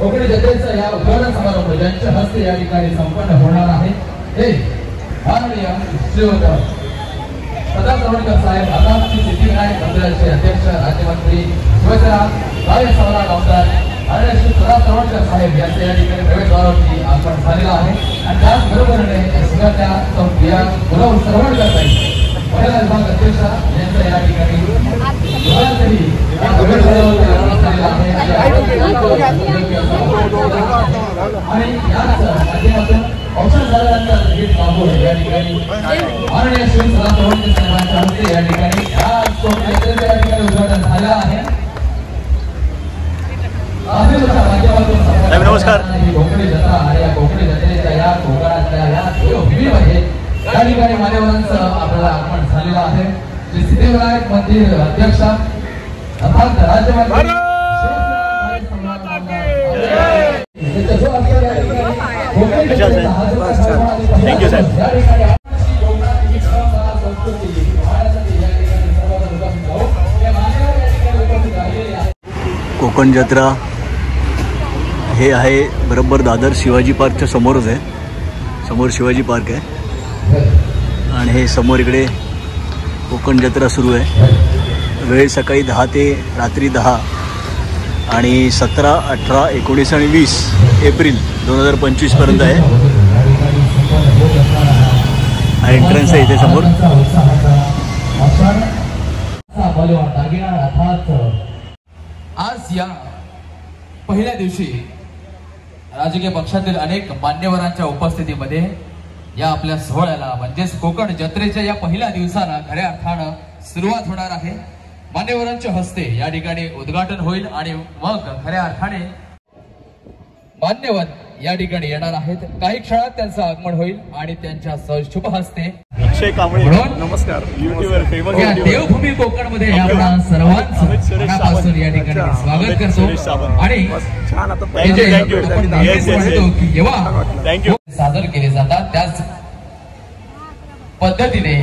कोकणी जत्रेचा या उद्घाटन समारंभ ज्यांच्या हस्ते या ठिकाणी संपन्न होणार आहे हे माननीय श्रीयुत सदा तळवणकर साहेब आसामचे सिद्धिविनायक मंदिराचे अध्यक्ष राज्यमंत्री शिवसेना राज्य सभा आमदार आणि श्री सदा तळवणकर साहेब यांच्या या ठिकाणी प्रवेशद्वारावरती आपण झालेला आहे आणि त्याचबरोबरीने सगळ्या प्रिया गुलाब तळवणकर साहेब महिला विभाग अध्यक्ष यांच्या या ठिकाणी आणि याच माध्यमातून औषध झाल्यानंतर या ठिकाणी माननीय श्री सदा तळवणकर साहेबांच्या हस्ते या ठिकाणी या ठिकाणी उद्घाटन झालं आहे. नमस्कार. कोकणी जत्रा आणि या कोकणी जत्रेच्या या कोकणातल्या या भूमीमध्ये या ठिकाणी मान्यवरांचं आपल्याला आगमन झालेलं आहे. श्री सिद्धिविनायक मंदिर अध्यक्ष अर्थात राज्यमंत्री थँक्यू साहेब. कोकण जत्रा हे आहे बरोबर दादर शिवाजी पार्कच्या समोरच आहे. समोर शिवाजी पार्क आहे आणि हे समोर इकडे कोकण जत्रा सुरू आहे. वेळ सकाळी 10 ते रात्री 10 आणि 17, 18, 19 आणि 20 एप्रिल 2025 आहे. हा एंट्रन्स आहे इथे समोर. आज या पहिल्या दिवशी राजकीय पक्षातील अनेक मान्यवरांच्या उपस्थितीमध्ये या आपल्या सोहळ्याला म्हणजेच कोकण जत्रेच्या या पहिल्या दिवसाला खऱ्या अर्थानं सुरुवात होणार आहे. मान्यवरांच्या हस्ते या ठिकाणी उद्घाटन होईल आणि मग खऱ्या अर्थाने मान्यवर या ठिकाणी येणार आहेत. काही क्षणात त्यांचं आगमन होईल आणि त्यांच्या शुभ हस्ते अक्षय कांबळे नमस्कार युट्यूबर फेमस देवभूमी कोकण मध्ये आपण सर्वांचं मनापासून या ठिकाणी स्वागत करतो आणि सादर केले जातात. त्याच पद्धतीने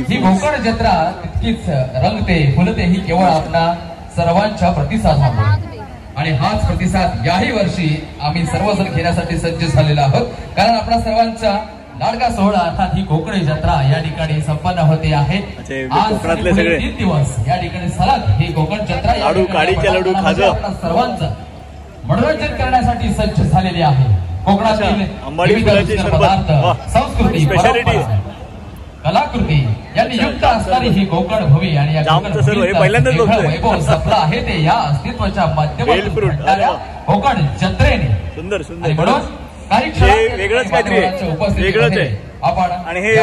ही कोकण जत्रा तितकीच रंगते फुलते ही केवळ आपणा सर्वांच्या प्रतिसादामुळे आणि हाच प्रतिसाद याही वर्षी आम्ही सर्वजण घेण्यासाठी सज्ज झालेला आहोत. कारण आपल्या सर्वांचा लाडका सोहळा अर्थात ही कोकणी जत्रा या ठिकाणी संपन्न होते आहे. आज 3 दिवस या ठिकाणी सलग ही कोकण जत्रा सर्वांचं मनोरंजन करण्यासाठी सज्ज झालेली आहे. कोकणातील पदार्थ संस्कृती कलाकृती यांनी युक्त असणारी ही कोकण भूमी आणि वैभव सपला आहे ते या अस्तित्वाच्या माध्यमातून कोकण जत्रेने सुंदर सुंदर म्हणून काही वेगळंच काहीतरी वेगळंच आहे आपण आणि हे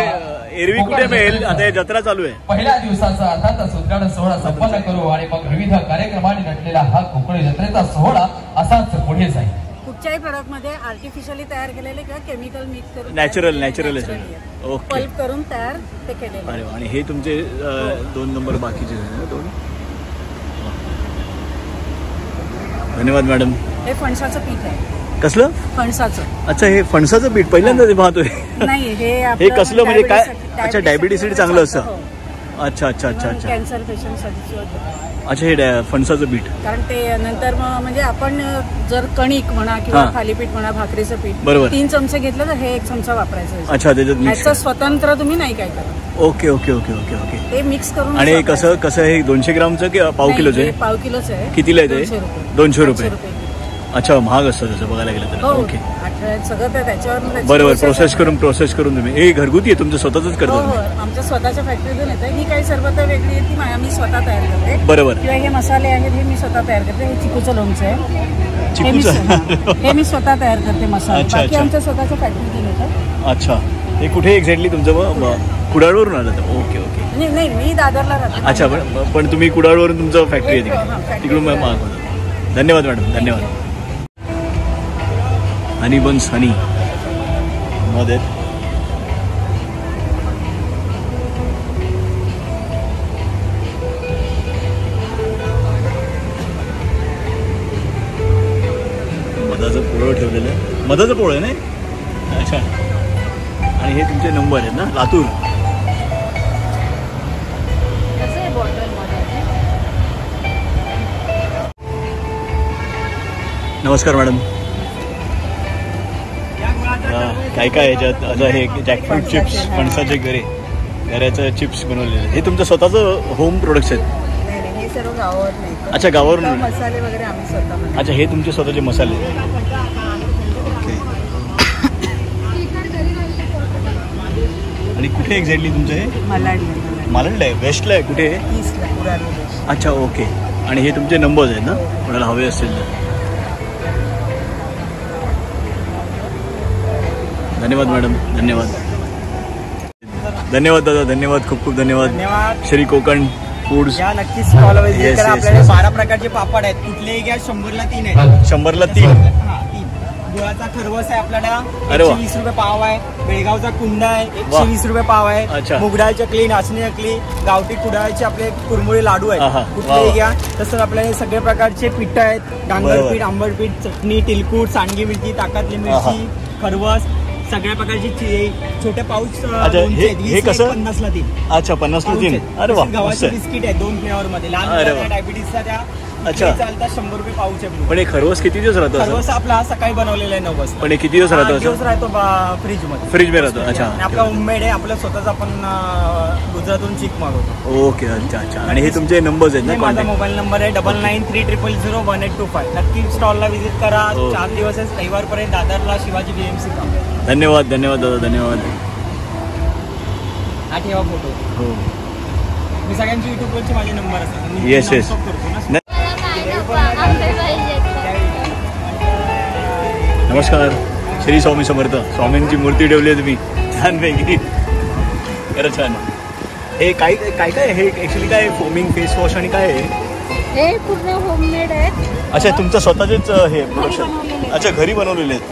एरवी कुठे मिळेल. आता हे जत्रा चालू आहे. पहिल्या दिवसाचा अर्थातच उद्घाटन सोहळा संपन्न करू आणि मग विविध कार्यक्रमांनी नटलेला हा कोकणी जत्रेचा सोहळा असाच पुढे जाईल. कुठच्याही प्रोडक्ट मध्ये आर्टिफिशियली तयार केलेले किंवा केमिकल मिक्स करून नॅचरल ओके पल्प करून तयार ते केलेले. अरे आणि हे तुमचे 2 नंबर बाकीचे दोन. धन्यवाद मॅडम. हे फणसाचं पीठ आहे. कसलं फणसाचं? अच्छा हे फणसाचं पीठ पहिल्यांदा पाहतोय. नाही हे कसलं म्हणजे काय? अच्छा डायबिटीससाठी चांगलं असतं. अच्छा अच्छा अच्छा अच्छा कॅन्सर पेशंटसाठी. अच्छा हे फणसाचं पीठ कारण ते नंतर म्हणजे आपण जर कणिक म्हणा किंवा थालीपीठ म्हणा भाकरीचं पीठ बरोबर 3 चमचे घेतलं तर हे 1 चमचा वापरायचं. अच्छा त्याच्यात स्वतंत्र तुम्ही नाही काय करा. Okay okay okay okay okay ते मिक्स करून. आणि कसं हे 200 ग्रामचं की पाव किलोचं आहे? पाव किलोचं आहे. कितीला आहे ते? 200 रुपये. अच्छा महाग असतं त्याचं बघायला गेलं तर. ओके सगळं त्याच्यावर बरोबर प्रोसेस करून तुम्ही हे घरगुती आहे तुमचं स्वतःच करतो? आमच्या स्वतःच्या फॅक्टरीतून येतं. ही काही सरबत वेगळी आहे ती आम्ही स्वतः तयार करते. बरोबर. किंवा हे मसाले आहेत हे मी स्वतः तयार करते. हे चिकूचं लोणचं आहे हे मी स्वतः तयार करते मसाले. बाकी आमच्या स्वतःच्या फॅक्टरीतून येतं. अच्छा हे कुठे एक्झॅक्टली तुमचं? कुडाळवरून आलं तर? Okay okay. नाही मी दादरला राहते. अच्छा पण तुम्ही कुडाळवरून तुमचं फॅक्टरी आहे तिकडून महाग होतं. धन्यवाद मॅडम धन्यवाद. हनी बन्स हनी मध्ये मधाचं पोळं ठेवलेलं आहे. मधाचं पोळं नाही. अच्छा आणि हे तुमचे नंबर आहेत ना लातूर. नमस्कार मॅडम. काय काय ह्याच्यात आता हे जॅकफ्रूट चिप्स, फणसाचे गऱ्याचं चिप्स बनवलेले. हे तुमचं स्वतःचं होम प्रोडक्ट्स आहेत? हे सर्व गावावर नाही. अच्छा, गावावरून. मसाले वगैरे आम्ही स्वतः. अच्छा, हे तुमचे स्वतःचे मसाले. ओके. आणि कुठे एक्झॅक्टली तुमचं हे? मालंडला आहे. वेस्टला आहे? कुठे आहे? ईस्टला, पुराणी वेस्ट. अच्छा, ओके. आणि हे तुमचे नंबर्स आहेत ना, कोणाला हवे असतील तर? धन्यवाद मॅडम, धन्यवाद. धन्यवाद दादा, धन्यवाद, खूप खूप धन्यवाद. श्री कोकण फूड्स या नक्कीच स्टॉल विजिट करा. आपल्याकडे 12 प्रकारचे पापड आहेत. कुठलेही घ्या, 100ला 3 आहेत. 100ला 3. हा, 3. गुळाचा खरवस आहे आपल्याला, 120 रुपये पाव आहे. बेळगावचा कुंदा आहे, 120 रुपये पाव आहे. मुगडाळ चकली, नाचणी चकली, गावठी कुडाळचे आपले कुरमुळे लाडू आहेत. कुठलेही घ्या. तसंच आपल्याला सगळ्या प्रकारचे पीठ आहेत. डांगरपीठ, आंबटपीठ, चटणी, तिलकूट, सांडगी मिरची, ताकातली मिरची, खरवस, सगळ्या प्रकारचे छोटे पाऊच. हे कसं? 50ला 3. अच्छा, 50ला 3. अरे वा. गव्हाचे बिस्किट आहे 2 फ्लेवर मध्ये. लहान डायबिटीसचा त्या. अच्छा, चालतात 100 रुपये पाऊच आहे. पण हे खरवस किती दिवस राहतो? खरवस आपला सकाळी बनवलेला आहे 9 वाजता. पण किती दिवस राहतो? दिवस राहतो फ्रीज मध्ये. फ्रीज मध्ये राहतो. अच्छा, आपला होममेड आहे. आपलं स्वतःच आपण गुजरातून चिक मागवतो. ओके. अच्छा अच्छा. आणि हे तुमचे नंबर्स आहेत ना? माझा मोबाईल नंबर आहे 9930001825. नक्की स्टॉलला व्हिजिट करा. 4 दिवस आहे, रविवारपर्यंत. दादरला शिवाजी BMC का. धन्यवाद, धन्यवाद दादा, धन्यवाद. हा ठेवा फोटो. हो, मी सगळ्यांची युट्यूबवरचे माझे नंबर असतात. Yes yes. नमस्कार. श्री स्वामी समर्थ. स्वामींची मूर्ती ठेवली आहे तुम्ही छानपैकी. खरं छान. हे काय काय काय हे ऍक्च्युली काय फोमिंग फेस वॉश आणि काय आहे हे? पूर्ण होममेड आहे. अच्छा, तुमचं स्वतःचेच हे प्रोडक्शन? अच्छा, घरी बनवलेले आहेत.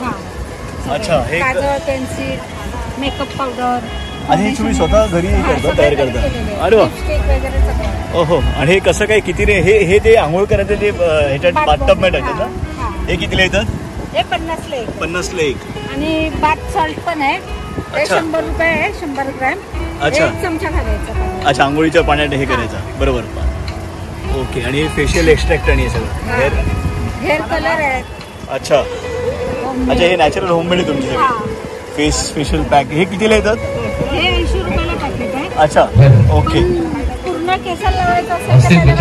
अच्छा, हे पेन्सिल, मेकअप पावडर. आणि हे तुम्ही स्वतः घरी करता, तयार करता? अरे वा. ओहो. आणि हे कसं काय, किती रे? हे ते आंघोळ करायचं ते ह्याच्यात बाथटब मध्ये टाकतात ना? हे कितीला येतात? हे 50ला 1. 50ला 1. आणि बाथ सॉल्ट पण आहे. हे 100 रुपये आहे, 100 ग्रॅम. अच्छा. 1 चमचा घालायचा. अच्छा, आंघोळीच्या पाण्यात हे करायचं. बरोबर. ओके. आणि फेशियल एक्स्ट्रॅक्ट आणि हे सगळं हेअर कलर आहे. अच्छा. अच्छा, हे नॅचरल होममेड आहे तुमच्याकडे. फेस फेशियल पॅक हे कितीला येतात? हे 80 रुपयाला पॅकेट आहे. अच्छा, ओके. पूर्ण केसाला लावायचं असेल तर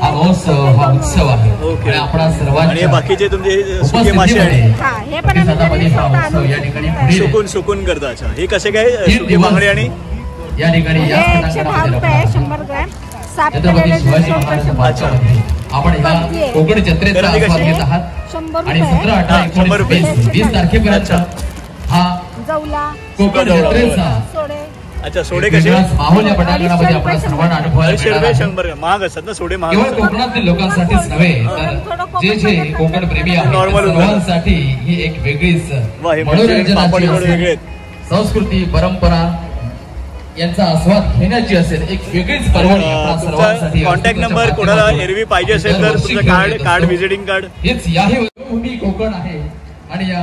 हा उत्सव आहे. ओके. आपला सर्वांचे बाकीचे तुमचे सुके मासे आणि या ठिकाणी सुकून करता. अच्छा, हे कसे काय सुके बांगडे आणि या ठिकाणी 110 रुपये 100 ग्रॅम. छत्रपती शिवाजी महाराज. आपण ह्या कोकण जत्रेचा आस्वाद घेत आहात. आणि 17, 18, 19, 20 तारखेपर्यंत हा कोकण जत्रेचा. अच्छा, सोडे कसे? माहोल या पटांगणामध्ये आपल्या सर्वांना अनुभवायला 100 महाग असतात ना सोडे? महाग. केवळ कोकणातील लोकांसाठीच नव्हे तर जे कोकण प्रेमी आहेत सर्वांसाठी ही एक वेगळीच मनोरंजनाची संस्कृती, परंपरा यांचा आस्वाद घेण्याची असेल एक वेगळीच पर्वणी आपल्या सर्वांसाठी. कॉन्टॅक्ट नंबर कोणाला एरवी पाहिजे असेल तर तुमचं कार्ड व्हिजिटिंग कार्ड. हेच याही देवभूमी कोकण आहे. आणि या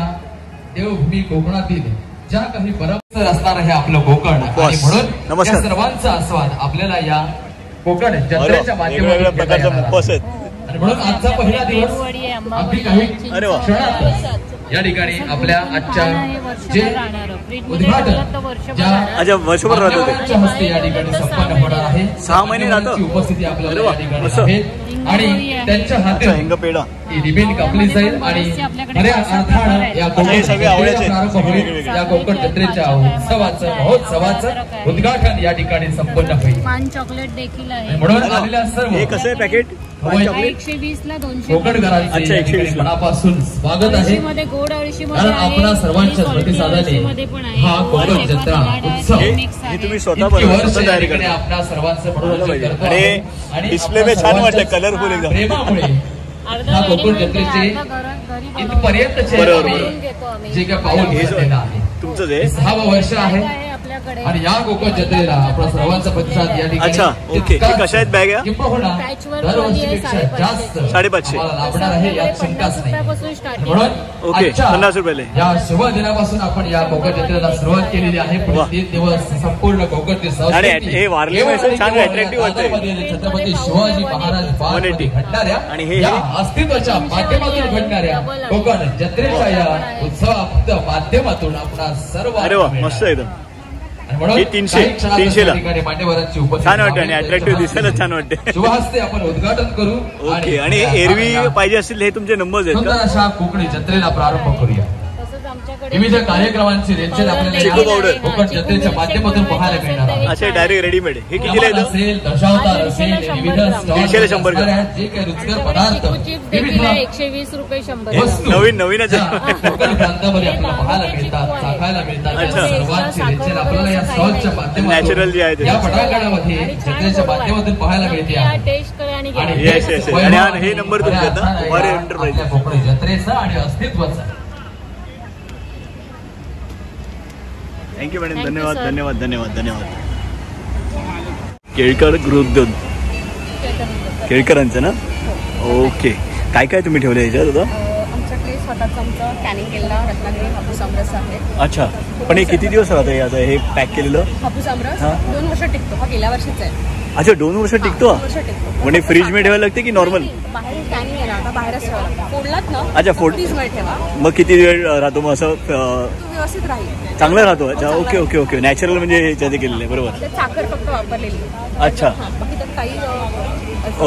देवभूमी कोकणातील ज्या काही परंपरा असणार आहे आपलं कोकण. आणि म्हणून या सर्वांचा आस्वाद आपल्याला या कोकण जत्रेच्या माध्यमातून. आणि म्हणून आजचा पहिला दिवस अगदी काही क्षणात या ठिकाणी आपल्या आजच्या जे उद्घाटन वर्षभर राहतो हस्ते या ठिकाणी संपन्न होणार आहे. 6 महिने राहतो. उपस्थिती आपल्याला या ठिकाणी आहे. आणि त्यांच्या हाती हिंगपेढा रिबीन कापली जाईल. आणि खऱ्या अर्थानं या कोकण जत्रेच्या महोत्सवाचं उद्घाटन या ठिकाणी संपन्न होईल. पान चॉकलेट देखील आहे. म्हणून आलेल्या सर्व हे कसं आहे पॅकेट? 120ला 200. कोकणकरांचे मनापासून स्वागत आहे. गोड अळशी कारण आपणा सर्वांच्या प्रतिसादाने हा कोकण जत्रा उत्सव हे तुम्ही स्वतः तयारी करता. आपल्या सर्वांचं मनोरंजन करतो. आणि डिस्प्ले में छान वाटलं, कलरफुल एकदम. प्रेमामुळे हा कोकण जत्रेचे इथपर्यंतचे जे काय पाऊल घेतलेलं आहे तुमचं जे 6वं वर्ष आहे. आमच्याकडे. आणि या कोकण जत्रेला आपला सर्वांचा प्रतिसाद या ठिकाणी. अच्छा, ओके. हे कशा आहेत बॅग? दरवर्षीपेक्षा जास्त 550 लागणार आहे यात शंकाच नाही. म्हणून ओके, 50 रुपयाला या शुभ दिनापासून आपण या कोकण जत्रेला सुरुवात केलेली आहे. पुढे 3 दिवस संपूर्ण कोकणची संस्कृती हे वारली छान अट्रॅक्टिव्ह होते. छत्रपती शिवाजी महाराज घडणाऱ्या आणि हे या अस्तित्वाच्या माध्यमातून घडणाऱ्या कोकण जत्रेच्या या उत्सवाच्या माध्यमातून आपला सर्व. अरे वा, मस्त एकदम. म्हणून 300 ला मान्यवरांची उपस्थिती छान वाटते आणि अट्रॅक्टिव्ह दिसायला छान वाटते. शुभहस्ते आपण उद्घाटन करू. ओके. आणि एरवी पाहिजे असतील हे तुमचे नंबर्स आहेत सुंदर अशा कोकणी जत्रेला प्रारंभ करूया. विविध कार्यक्रमांची रेंजर आपल्याला कोकण जत्रेच्या माध्यमातून पाहायला मिळणार आहे. असे डायरेक्ट रेडीमेड. हे कितीला येतं? असेल, दशावतार असेल, विविध 100 ग्रॅम. जे काही रुचकर पदार्थ 120 रुपये 100. वस्तू नवीनच कोकण प्रांतामध्ये आपल्याला पाहायला मिळतात, चाखायला मिळतात. अच्छा. सर्वांची रेंजर आपल्याला या स्टॉलच्या नॅचरल जे आहे माध्यमातून या पटांगणामध्ये जत्रेच्या माध्यमातून पाहायला मिळते आहे. टेस्ट करा आणि आणि Yes, yes, yes. आणि हे नंबर तुमचे आहेत ना? कुमार एंटरप्राइज. आपल्या कोकणी जत्रेचा आणि अस्तित्वाचा. Thank you madam. Thank you, धन्यवाद sir. धन्यवाद धन्यवाद धन्यवाद. केळकर गृहोद्योग केळकरांचं ना? ओके. काय काय तुम्ही ठेवलं याच्यात आता? आमच्याकडे स्वतःचं आमचं कॅनिंग केलेला रत्नागिरी हापूस आमरस आहे. अच्छा. पण हे किती दिवस राहतं आता हे पॅक केलेलं? हापूस आमरस हा. 2 वर्ष टिकतो. हा गेल्या वर्षीचा आहे. अच्छा, 2 वर्ष टिकतो? 2 वर्ष टिकतो. म्हणजे फ्रीज मध्ये ठेवायला लागते की नॉर्मल? बाहेर कॅनिंग आहे ना, आता बाहेरच ठेवा लागतं. फोडलात ना? अच्छा, फोड. फ्रीज मध्ये ठेवा. मग किती वेळ राहतो मग असं? तो व्यवस्थित राहील. चांगला राहतो. अच्छा, चांगला ओके ओके ओके. नॅचरल म्हणजे ह्याच्यात केलेलं आहे. बरोबर. त्यात साखर फक्त वापरलेली. अच्छा. हा, बाकी त्यात काही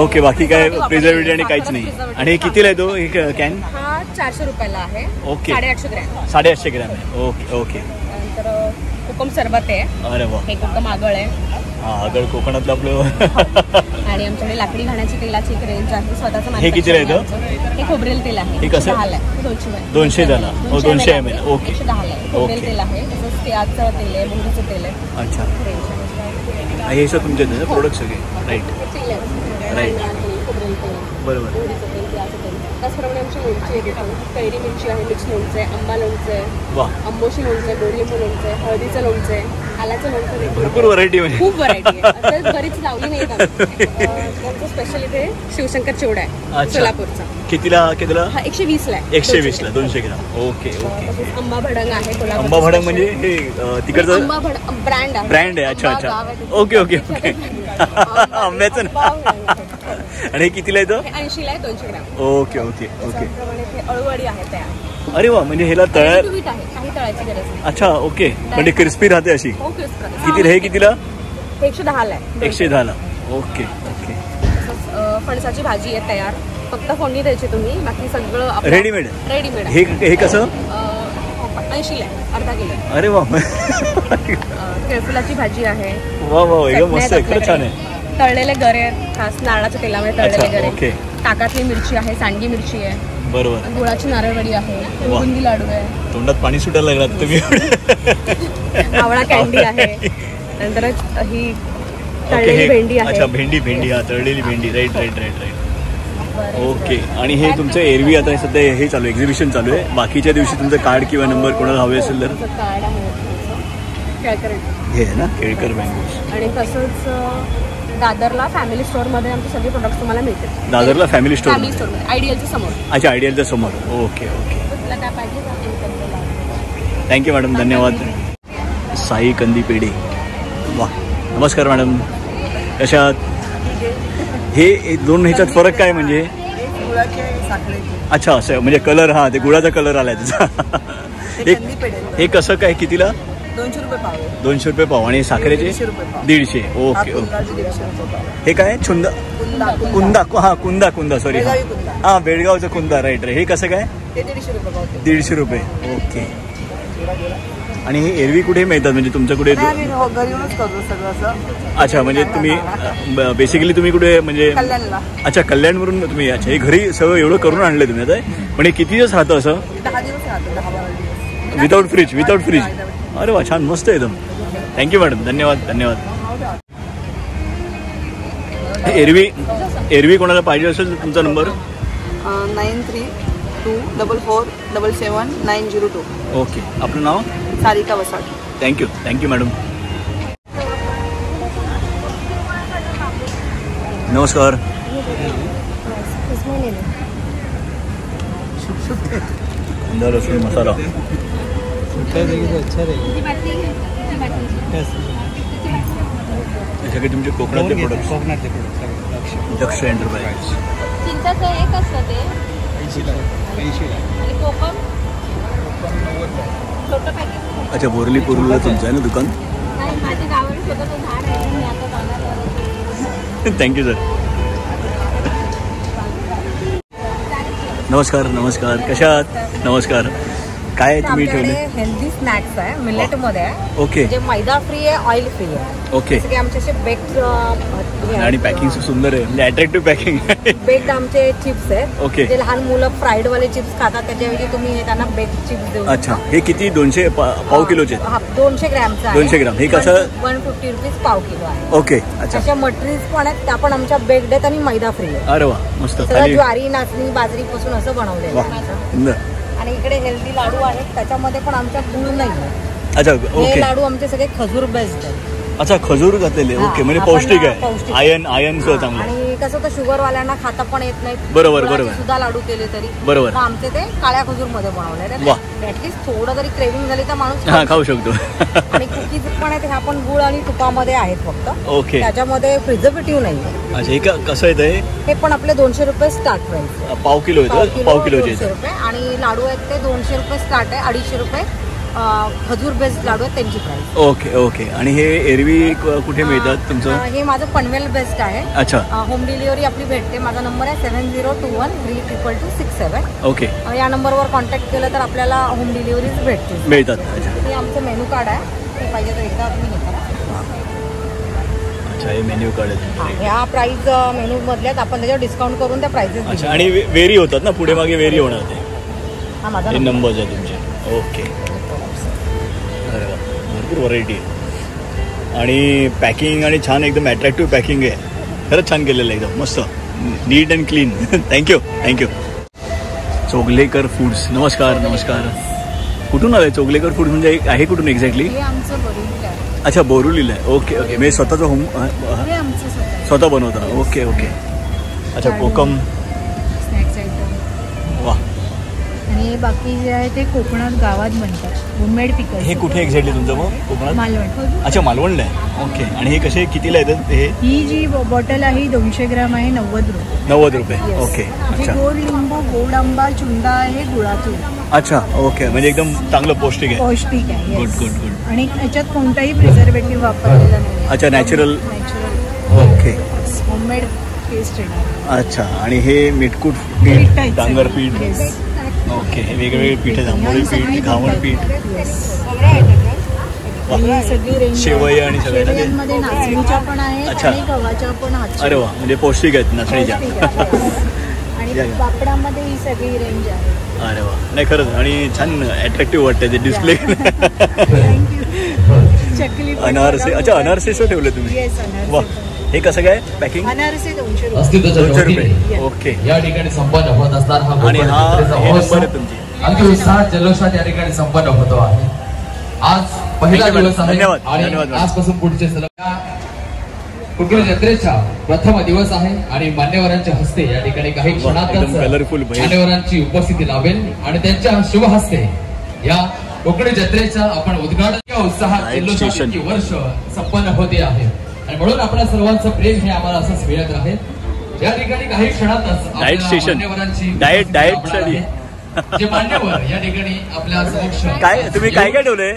ओके. बाकी काय प्रिझर्वेटिव्ह आणि काहीच नाही. आणि हे कितीला आहे तो कॅन? हा 400 रुपयाला आहे. ओके. 850 ग्रॅम. 850 ग्रॅम आहे. Okay okay. नंतर कोकम सरबत आहे. अरे वा. हे कोकम आगळ आहे. हा, आगळ कोकणातलं आपलं. आणि आमच्याकडे लाकडी घाण्याची तेलाची एक रेंज आहे. स्वतःचं हे कितीला येतं? हे खोबरेल तेल आहे. हे कसं? 210 आहे. 200 झाला. हो, 200 ml. ओके. 110 आहे. खोबरेल तेल आहे. तसंच तेलाचं तेल आहे, मोहरीचं तेल आहे. अच्छा. रेंज हे सर तुमचे प्रोडक्ट सगळे. राईट. तेल आहे. राईट. खोबरेल तेल आहे. बरोबर. मोहरीचं तेल, तेलाचं तेल. त्याचप्रमाणे आमची लोणची आहे तिथं. कैरी मिरची आहे, मिक्स लोणचं आहे, आंबा लोणचं आहे, वा. आंबोशी लोणचं आहे, गोडलिंबू लोणचं आहे, हळदीचं लोणचं आहे, आलाचं लोणचं आहे. भरपूर व्हरायटी म्हणजे. खूप व्हरायटी आहे. आता बरीच लावली नाही आमचं स्पेशल इथे शिवशंकर चिवडा आहे अच्छा. सोलापूरचा. कितीला? हा 120 ला आहे. 120 ला 200 ग्राम. Okay okay. तसेच आंबा भडंग आहे कोल्हापूरचा. आंबा भडंग म्हणजे हे तिकडचं आंबा भडंग ब्रँड आहे. ब्रँड आहे. अच्छा आंबा गाव अच्छा. आहे तिथे. Okay okay okay. आंब्याचं ना. आणि हे कितीला येतं? हे 80 ला आहे 200 ग्रॅम. Okay okay okay. त्याचप्रमाणे हे अळूवडी आहे तयार. अरे वा. म्हणजे ह्याला तळायला. मीठ आहे, काही तळायची गरज नाही. अच्छा, ओके. म्हणजे क्रिस्पी राहते अशी. हो, crisp राहते. कितीला? हे कितीला? हे 110 ला आहे. 110 ला. Okay okay. तसंच फणसाची भाजी आहे तयार. फक्त फोडणी द्यायची तुम्ही, बाकी सगळं आपलं रेडीमेड. रेडीमेड हे हे कसं? 80 ला आहे, अर्धा किलो. अरे वा. केळफुलाची भाजी आहे. वा वा, एकदम मस्त आहे. खरं छान आपल्याकडे. आहे. तळलेले गरे आहेत, खास नारळाच्या तेलामध्ये अच्छा, तळलेले गरे. ओके. ताकातली मिरची आहे, सांडगी मिरची आहे, बरोबर. गुळाची नारळवडी आहे, वा. बुंदी लाडू आहे, तोंडात पाणी सुटायला लागला तुम्ही. आवळा कॅन्डी आहे. नंतर ही ओके. तळलेली भेंडी हे आहे. अच्छा, भेंडी. हा, तळलेली भेंडी. Right right right right. Okay. आणि हे तुमचं एरवी आता सध्या हे चालू आहे, एक्झिबिशन चालू आहे. बाकीच्या दिवशी तुमचं कार्ड किंवा नंबर कोणाला हवे असेल तर कार्ड आहे केळकर. हे आहे ना, केळकर बँगल्स. आणि तसंच दादरला फॅमिली स्टोअरमध्ये आमचे सगळे प्रोडक्ट्स तुम्हाला मिळतील. दादरला फॅमिली स्टोअर. फॅमिली स्टोअरमध्ये आयडियलच्या समोर. अच्छा, आयडियलच्या समोर. Okay okay. तुला काय पाहिजे? Thank you madam. धन्यवाद. साई कंदी पेढे. वा. नमस्कार मॅडम, कशा आहात? हे दोन ह्याच्यात फरक काय म्हणजे? अच्छा, असं म्हणजे कलर. हा, ते गुळाचा कलर आलाय त्याचा. हे कसं काय? कितीला? 200 रुपये पाव. 200 रुपये पाव. आणि साखरेचे 150. Okay okay. हे काय? कुंदा. हा, कुंदा. सॉरी. हा, बेळगावचं कुंदा. Right right. हे कसं काय? 150 रुपये. ओके. आणि हे एरवी कुठे मिळतात म्हणजे तुमच्या कुठे? अच्छा, म्हणजे तुम्ही बेसिकली तुम्ही कुठे म्हणजे? अच्छा, कल्याणवरून तुम्ही. अच्छा, हे घरी सगळं एवढं करून आणलं तुम्ही आता. पण हे किती दिवस राहतं असं? 10 दिवस राहतं. Without fridge. अरे वा, छान, मस्त एकदम. Thank you madam. धन्यवाद. एरवी कोणाला पाहिजे असेल तर तुमचा नंबर? 9324477902. ओके. आपलं नाव? सारिका वसाड. Thank you madam. नमस्कार. कांदा लसूण मसाला. हे सगळे तुमचे कोकणातले प्रोडक्ट्स. दक्ष एंटरप्राइज. चिंचाचं एक असतं ते 80 आणि कोकम छोटं पॅकेट. अच्छा, बोरली पूर्वीला तुमचं आहे ना दुकान? नाही, माझ्या गावाला स्वतःचं झाड आहे. मी आता जाणार. Thank you sir. नमस्कार. नमस्कार, कशा आहात? नमस्कार. काय तुम्ही ठेवले? हेल्दी स्नॅक्स आहे, मिलेट मध्ये आहे. ओके. जे मैदा फ्री आहे, ऑइल फ्री आहे. ओके. जसे की आमचे असे बेक्ड आणि पॅकिंग सुंदर आहे, म्हणजे अट्रॅक्टिव्ह पॅकिंग. बेक्ड आमचे चिप्स आहेत. ओके. जे लहान मुलं फ्राईड वाले चिप्स खातात, त्याच्याऐवजी तुम्ही हे त्यांना बेक्ड चिप्स देऊ. अच्छा, हे किती? 200 पाव किलोचे? 200 ग्रॅमचं आहे. 200 ग्राम. हे कसं? 150 रुपीज पाव किलो आहे. ओके. अच्छा. अशा मटेरियल्स पण आहेत, त्या पण आमच्या बेक्ड आहेत आणि मैदा फ्री आहे. अरे वा, मस्त. सगळं ज्वारी, नाचणी, बाजरी पासून असं बनवलेलं वा, आहे. सुंदर. आणि इकडे हेल्दी लाडू आहेत, त्याच्यामध्ये पण आमच्या गुळ नाही आहे. अच्छा, हे ओके. लाडू आमचे सगळे खजूर बेस्ड आहेत. अच्छा, खजूर घातलेले. ओके, म्हणजे आपण पौष्टिक आहे. पौष्टिक. आयन चांगलं. आणि कसं तर शुगरवाल्यांना खाता पण येत नाही. बरोबर, गुळाचे बरोबर. सुद्धा लाडू केले तरी बरोबर. मग आमचे ते काळ्या खजूर मध्ये बनवले. वा. ऍटलीस्ट थोडं जरी क्रेविंग झाली तर माणूस हा, खाऊ शकतो. आणि कुकीज पण आहेत, ह्या पण गुळ आणि तुपामध्ये आहेत फक्त. ओके. त्याच्यामध्ये प्रिझर्वेटिव्ह नाही. अच्छा, हे कसं येतं? हे पण आपले 200 रुपये स्टार्ट प्राइस. पाव किलो येतं? पाव किलोचे 200 रुपये. आणि लाडू आहेत ते 200 रुपये स्टार्ट आहे. 250 रुपये खजूर बेस्ड लाडू आहेत, त्यांची प्राइस. ओके. ओके. आणि हे एरवी कुठे मिळतात तुमचं? हे माझं पनवेल बेस्ट आहे. अच्छा. होम डिलिव्हरी आपली भेटते. माझा नंबर आहे 7021322267. ओके. या नंबरवर कॉन्टॅक्ट केलं तर आपल्याला होम डिलिव्हरीज भेटते. मिळतात. अच्छा. हे आमचं मेनू कार्ड आहे, ते पाहिजे तर एकदा तुम्ही हे करा. अच्छा, हे मेन्यू कार्ड आहे. ह्या प्राइस मेनू मधल्यात, आपण त्याच्यावर डिस्काउंट करून त्या प्राइसेस. अच्छा, आणि वेरी होतात ना, पुढे मागे वेरी होणार ते. हा माझा हे नंबर्स आहे तुमचे. ओके. अरे वा, भरपूर व्हरायटी आहे. आणि पॅकिंग आणि छान, एकदम अट्रॅक्टिव्ह पॅकिंग आहे. खरंच छान केलेलं आहे, एकदम मस्त, नीट and clean. Thank you. Chogalekar foods. नमस्कार. नमस्कार. कुठून आलं चोगलेकर फूड? म्हणजे आहे कुठून एक्झॅक्टली? हे आमचं बोरिवली आहे. अच्छा, बोरिवलीला आहे. ओके. ओके. म्हणजे स्वतःचं होम हे आमचं स्वतः बनवता? ओके. ओके. अच्छा, कोकम. Snacks item. वा. आणि बाकी जे आहे ते कोकणात गावात बनतात, होममेड पिकल्स. हे कुठे एक्झॅक्टली तुमचं मग कोकणात? मालवण. अच्छा, मालवणला आहे. ओके. आणि हे कसे, कितीला येतात हे? ही जी बॉटल आहे 200 ग्राम आहे, 90 रुपये. 90 रुपये. ओके. हे अच्छा. गोड लिंबू, गोड आंबा, चुंदा आहे गुळातून. अच्छा. ओके. म्हणजे एकदम चांगलं पौष्टिक आहे. पौष्टिक आहे. Good good good. आणि याच्यात कोणताही प्रिझर्वेटिव्ह वापरलेला नाही. अच्छा, natural. Natural okay. Homemade taste येणार. अच्छा. आणि हे मिटकूट पीठ पीठ, आहे. डांगर पीठ. Yes. ओके. हे वेगवेगळे पीठ आहेत, आंबोळी पीठ, घावण पीठ. ही सगळी रेंज. शेवई आणि सगळ्या ना ते? शेवयांमध्ये नाचणीच्या पण आहेत अच्छा. आणि गव्हाच्या पण आहेत. अरे वा, म्हणजे पौष्टिक आहेत नाचणीच्या. आणि पापडामध्ये ही सगळी रेंज आहे. अरे वा, नाही खरंच. आणि छान अट्रॅक्टिव्ह वाटतंय ते डिस्प्ले. थँक्यू. चकली पण अनारसे. बघा. अच्छा, अनारसेचं ठेवलं तुम्ही? येस, अनारसे वा. पण. हे कसं काय पॅकिंग? अनारसे 200 रुपये. अस्तित्वाच्या 200 रुपये. वतीने ओके. या ठिकाणी संपन्न होत असणार हा आणि गोकुळ हा जत्रेचा हे महोत्सव नंबर आहे तुमची. अगदी उत्साहात जल्लोषात या ठिकाणी संपन्न होतो आहे. आज पहिला Thank you, दिवस आहे. धन्यवाद. आणि धन्यवाद. आजपासून पुढचे सलग गोकुळ जत्रेचा प्रथम दिवस आहे आणि मान्यवरांच्या हस्ते या ठिकाणी काही एकदम क्षणातच colourful भैस. मान्यवरांची उपस्थिती लाभेल आणि त्यांच्या शुभ हस्ते या कोकणी जत्रेचा आपण उद्घाटन उत्साहात Night जल्लोषात station. इतकी वर्ष संपन्न होते आहे. आणि म्हणून आपल्या सर्वांचं प्रेम हे आम्हाला असंच मिळत राहील. या ठिकाणी काही क्षणातच Night station. मान्यवरांची Diet उपस्थिती study. आहे. जे मान्यवर या ठिकाणी आपल्या समक्ष काय तुम्ही काय काय ठेवलंय?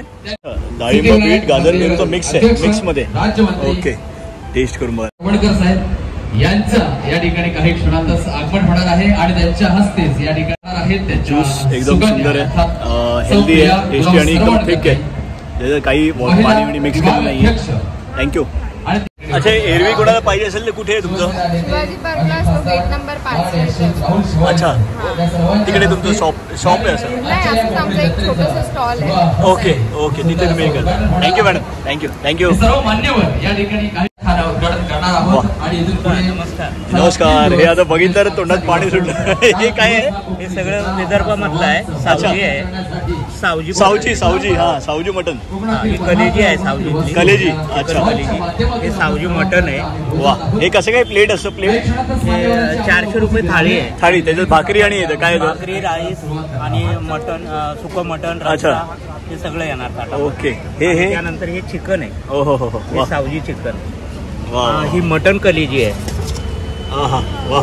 डाळिंब पीठ, गाजर पेरूचं मिक्स आहे, मिक्स मध्ये. ओके. टेस्ट करून बघा. वडकर साहेब यांचं या ठिकाणी काही क्षणातच आगमन होणार आहे आणि त्यांच्या हस्तेच या ठिकाणी आहेत ज्यूस एकदम सुंदर आहे, हेल्दी आहे, टेस्टी आणि एकदम थिक आहे. त्याचं काही पाणी मिक्स केलं नाहीये. थँक्यू. अच्छा, एरवी कोणाला पाहिजे असेल तर कुठे आहे तुमचं? शिवाजी पार्कला असतो, गेट नंबर 5. अच्छा, तिकडे तुमचं शॉप आहे असं? नाही, असंच आमचं एक छोटंसं स्टॉल आहे. ओके ओके, तिथे तुम्ही करता. Thank you madam. थँक्यू. सर्व मान्यवर या ठिकाणी काही खाना उद्घाटन करणार आहोत. आणि इथून पुढे नमस्कार. हे आता बघितलं तर तोंडात पाणी सुटलं. हे काय आहे? हे सगळं विदर्भामधलं आहे. सावजी आहे. सावजी हा सावजी मटन. ही कलेजी आहे सावजी. कलेजी. अच्छा. हे सावजी मटन आहे. वा. हे कसं काय प्लेट असतं? प्लेट 400 रुपये थाळी आहे. थाळी त्याच्यात भाकरी आणि येतं काय? भाकरी, राईस आणि मटन, सुकं मटन, रस्सा हे सगळं येणार ताटात. ओके. हे त्यानंतर हे चिकन आहे. हो हो हो. हे सावजी चिकन. वा. ही मटन कलेजी आहे. हा वा.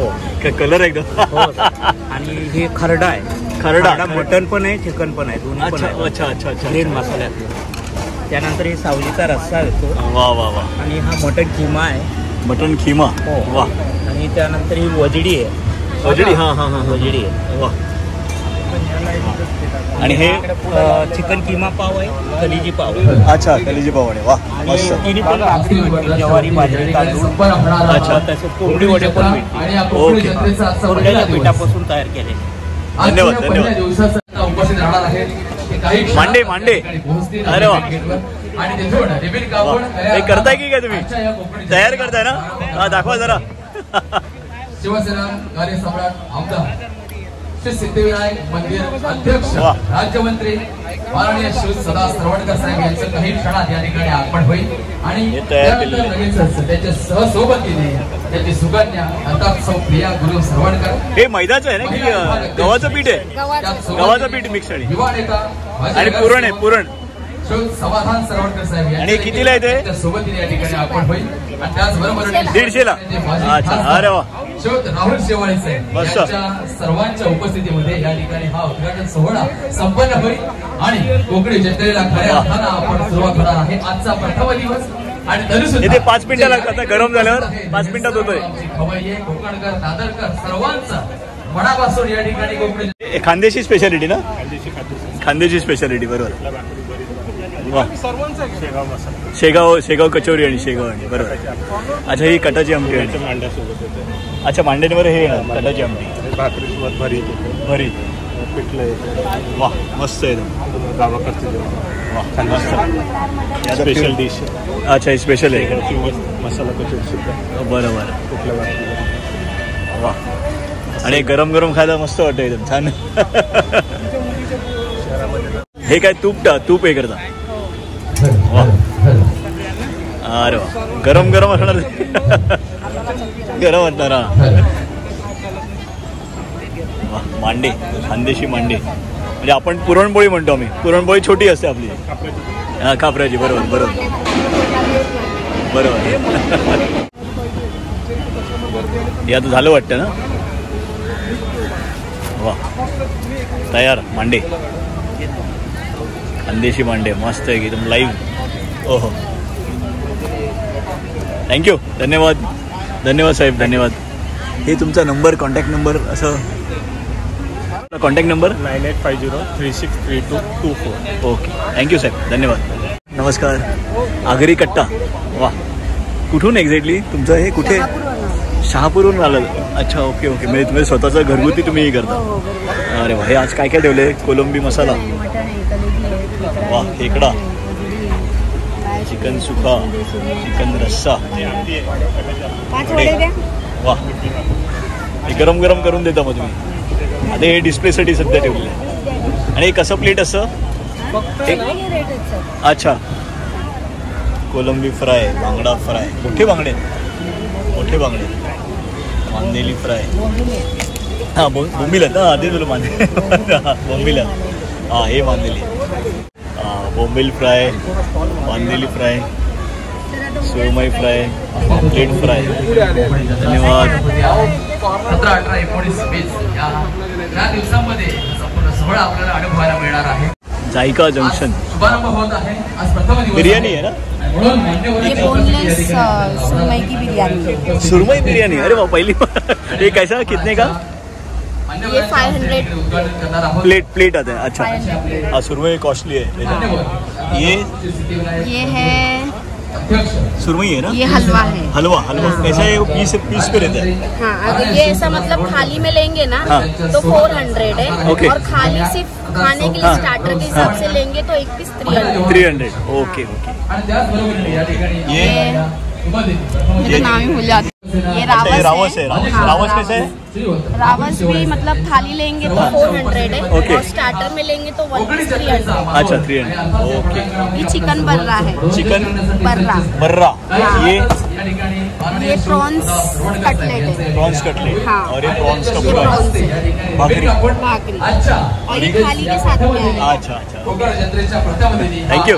कलर एकदम. आणि हे खरडा आहे. खरडा मटन पण आहे, चिकन पण आहे, दोन्ही पण आहे. अच्छा अच्छा अच्छा. ग्रीन मसाल्यातलं. त्यानंतर हे सावजीचा रस्सा येतो. वा वा वा. आणि हा मटन खिमा आहे. मटन खिमा. वा. आणि त्यानंतर ही वजडी आहे. वजडी. हा हा हा. वजडी आहे. वा. आणि हे चिकन किमा पाव आहे, कलेजी पाव. अच्छा कलेजी पाव आहे. वा मस्त. तिन्ही पण भाकरी भेटते, ज्वारी, बाजरी, तांदूळ. अच्छा. तसेच कोंबडी वडे पण भेटते. ओके. कोंबड्याच्या पिठापासून तयार केले. धन्यवाद धन्यवाद. उपस्थित राहणार आहेत मांडे मांडे. अरे वा. हे करताय की काय तुम्ही? तयार करताय ना? हा दाखवा जरा. शिवसेना कार्य सम्राट आमदार श्री सिद्धिविनायक मंदिर अध्यक्ष राज्यमंत्री माननीय श्री सदा सरवणकर साहेब यांचं काही क्षणात या ठिकाणी आगमन होईल आणि त्यानंतर लगेचच त्याच्या सहसोबतीने त्याची सुकन्या अर्थात सौ प्रिया गुरु सरवणकर. हे मैदाचं आहे ना की गव्हाचं पीठ आहे? गव्हाचं पीठ मिक्स आणि युवा नेता आणि पुरण आहे. पुरण समाधान सरवणकर साहेब आणि कितीला आहे ते? सोबतीने या ठिकाणी आपण होईल आणि त्याचबरोबर 150ला. अच्छा. अरे वा. राहुल शेवाळे साहेब यांच्या सर्वांच्या उपस्थितीमध्ये या ठिकाणी हा उद्घाटन सोहळा संपन्न होईल आणि कोकणी जत्रेला खऱ्या अर्थानं आपण सुरुवात होणार आहे. आजचा प्रथम दिवस आणि तरी 5 मिनिटाला आता गरम झाल्यावर 5 मिनिटात होतोय. खवय्ये, कोकणकर, दादरकर सर्वांचा मनापासून या ठिकाणी कोकणी खानदेशी स्पेशालिटी ना? खानदेशी स्पेशालिटी बरोबर. वा. शेगाव कचोरी आणि शेगाव आणि बरोबर. अच्छा ही कटाची आमटी आहे. अच्छा मांड्यांवर हे कटाची आमटी. भाकरीसोबत भरी पिठलं. वा मस्त आहे. गावाकडचं वा मस्त. Special dish. अच्छा ही स्पेशल आहे. मसाला कचोरी सुद्धा. बरं बरं. कुठल्या भाकरी. वा. आणि गरम गरम खायला मस्त वाटतं एकदम छान. हे काय तूप हे करता? वा. अरे वा. गरम गरम असणार. गरम वाटणार. वा. मांडे, खानदेशी मांडे म्हणजे आपण पुरणपोळी म्हणतो आम्ही. पुरणपोळी छोटी असते आपली. हा खापऱ्याची. बरोबर बरोबर बरोबर. हे आता झालं वाटतं ना? वा. तयार मांडे. खानदेशी मांडे मस्त आहे एकदम लाईव्ह. ओहो. थँक्यू. धन्यवाद धन्यवाद साहेब धन्यवाद. हे तुमचा नंबर, कॉन्टॅक्ट नंबर असं? Contact number 9850363224. ओके. थँक्यू साहेब धन्यवाद. नमस्कार. आगरी कट्टा. वा. कुठून एक्झॅक्टली तुमचं हे? कुठे? शहापूरहून आलं. अच्छा ओके ओके. म्हणजे तुम्ही स्वतःचं घरगुती तुम्ही हे करता? अरे वा. हे आज काय काय ठेवलं आहे? कोलंबी मसाला. वा. खेकडा, चिकन सुका, चिकन रस्सा. वा. हे गरम गरम करून देता मग तुम्ही? आता हे डिस्प्लेसाठी सध्या ठेवलेलं आहे. आणि हे कसं प्लेट असं? अच्छा. कोलंबी फ्राय, बांगडा फ्राय. मोठे बांगडे, मोठे बांगडे. मांदेली फ्राय. हां बोंबिलात. हां आधी तुला बोंबिलात. हां हे मांदेली. बोंबिल फ्राय, मांदेली फ्राय, सुरमई फ्राय, पॉम्पलेट फ्राय. धन्यवाद. 17, 18, 19, 20 या दिवसांमध्ये संपूर्ण सोहळा आपल्याला अनुभवायला मिळणार आहे. जायका जंक्शन. शुभारंभ होत आहे. आज प्रथम दिवस बिर्याणी आहे ना? सुरमई की बिरयानी. सुरमई बिर्यानी. अरे वाह. पहिली. ये कैसा कितने का? ये 500 प्लेट आता है. अच्छा. हाँ सुरमई कॉस्टली है. ये है सुरमई है ना? ये हलवा है. हलवा कैसा है? पीस पे रहता है. हाँ अगर ये ऐसा मतलब थाली में लेंगे ना तो 400 है. ओके. और खाली सिर्फ खाने के लिए स्टार्टर के हिसाब से लेंगे तो एक पीस 300. 300. Okay okay. नाम ही भूल जाती। ये रावस है। रावस कैसे है? रावस भी मतलब थाली लेंगे तो 400 है। ओके। और स्टार्टर में लेंगे तो 300। अच्छा 300। ओके। ये चिकन बर्रा है। चिकन बर्रा। ये प्रॉन्स कटलेट है। Prawns cutlet. हाँ। और ये प्रॉन्स का ये पूरा प्रॉन्स है। भाकरी। और ये थाली के साथ में है। अच्छा। Thank you.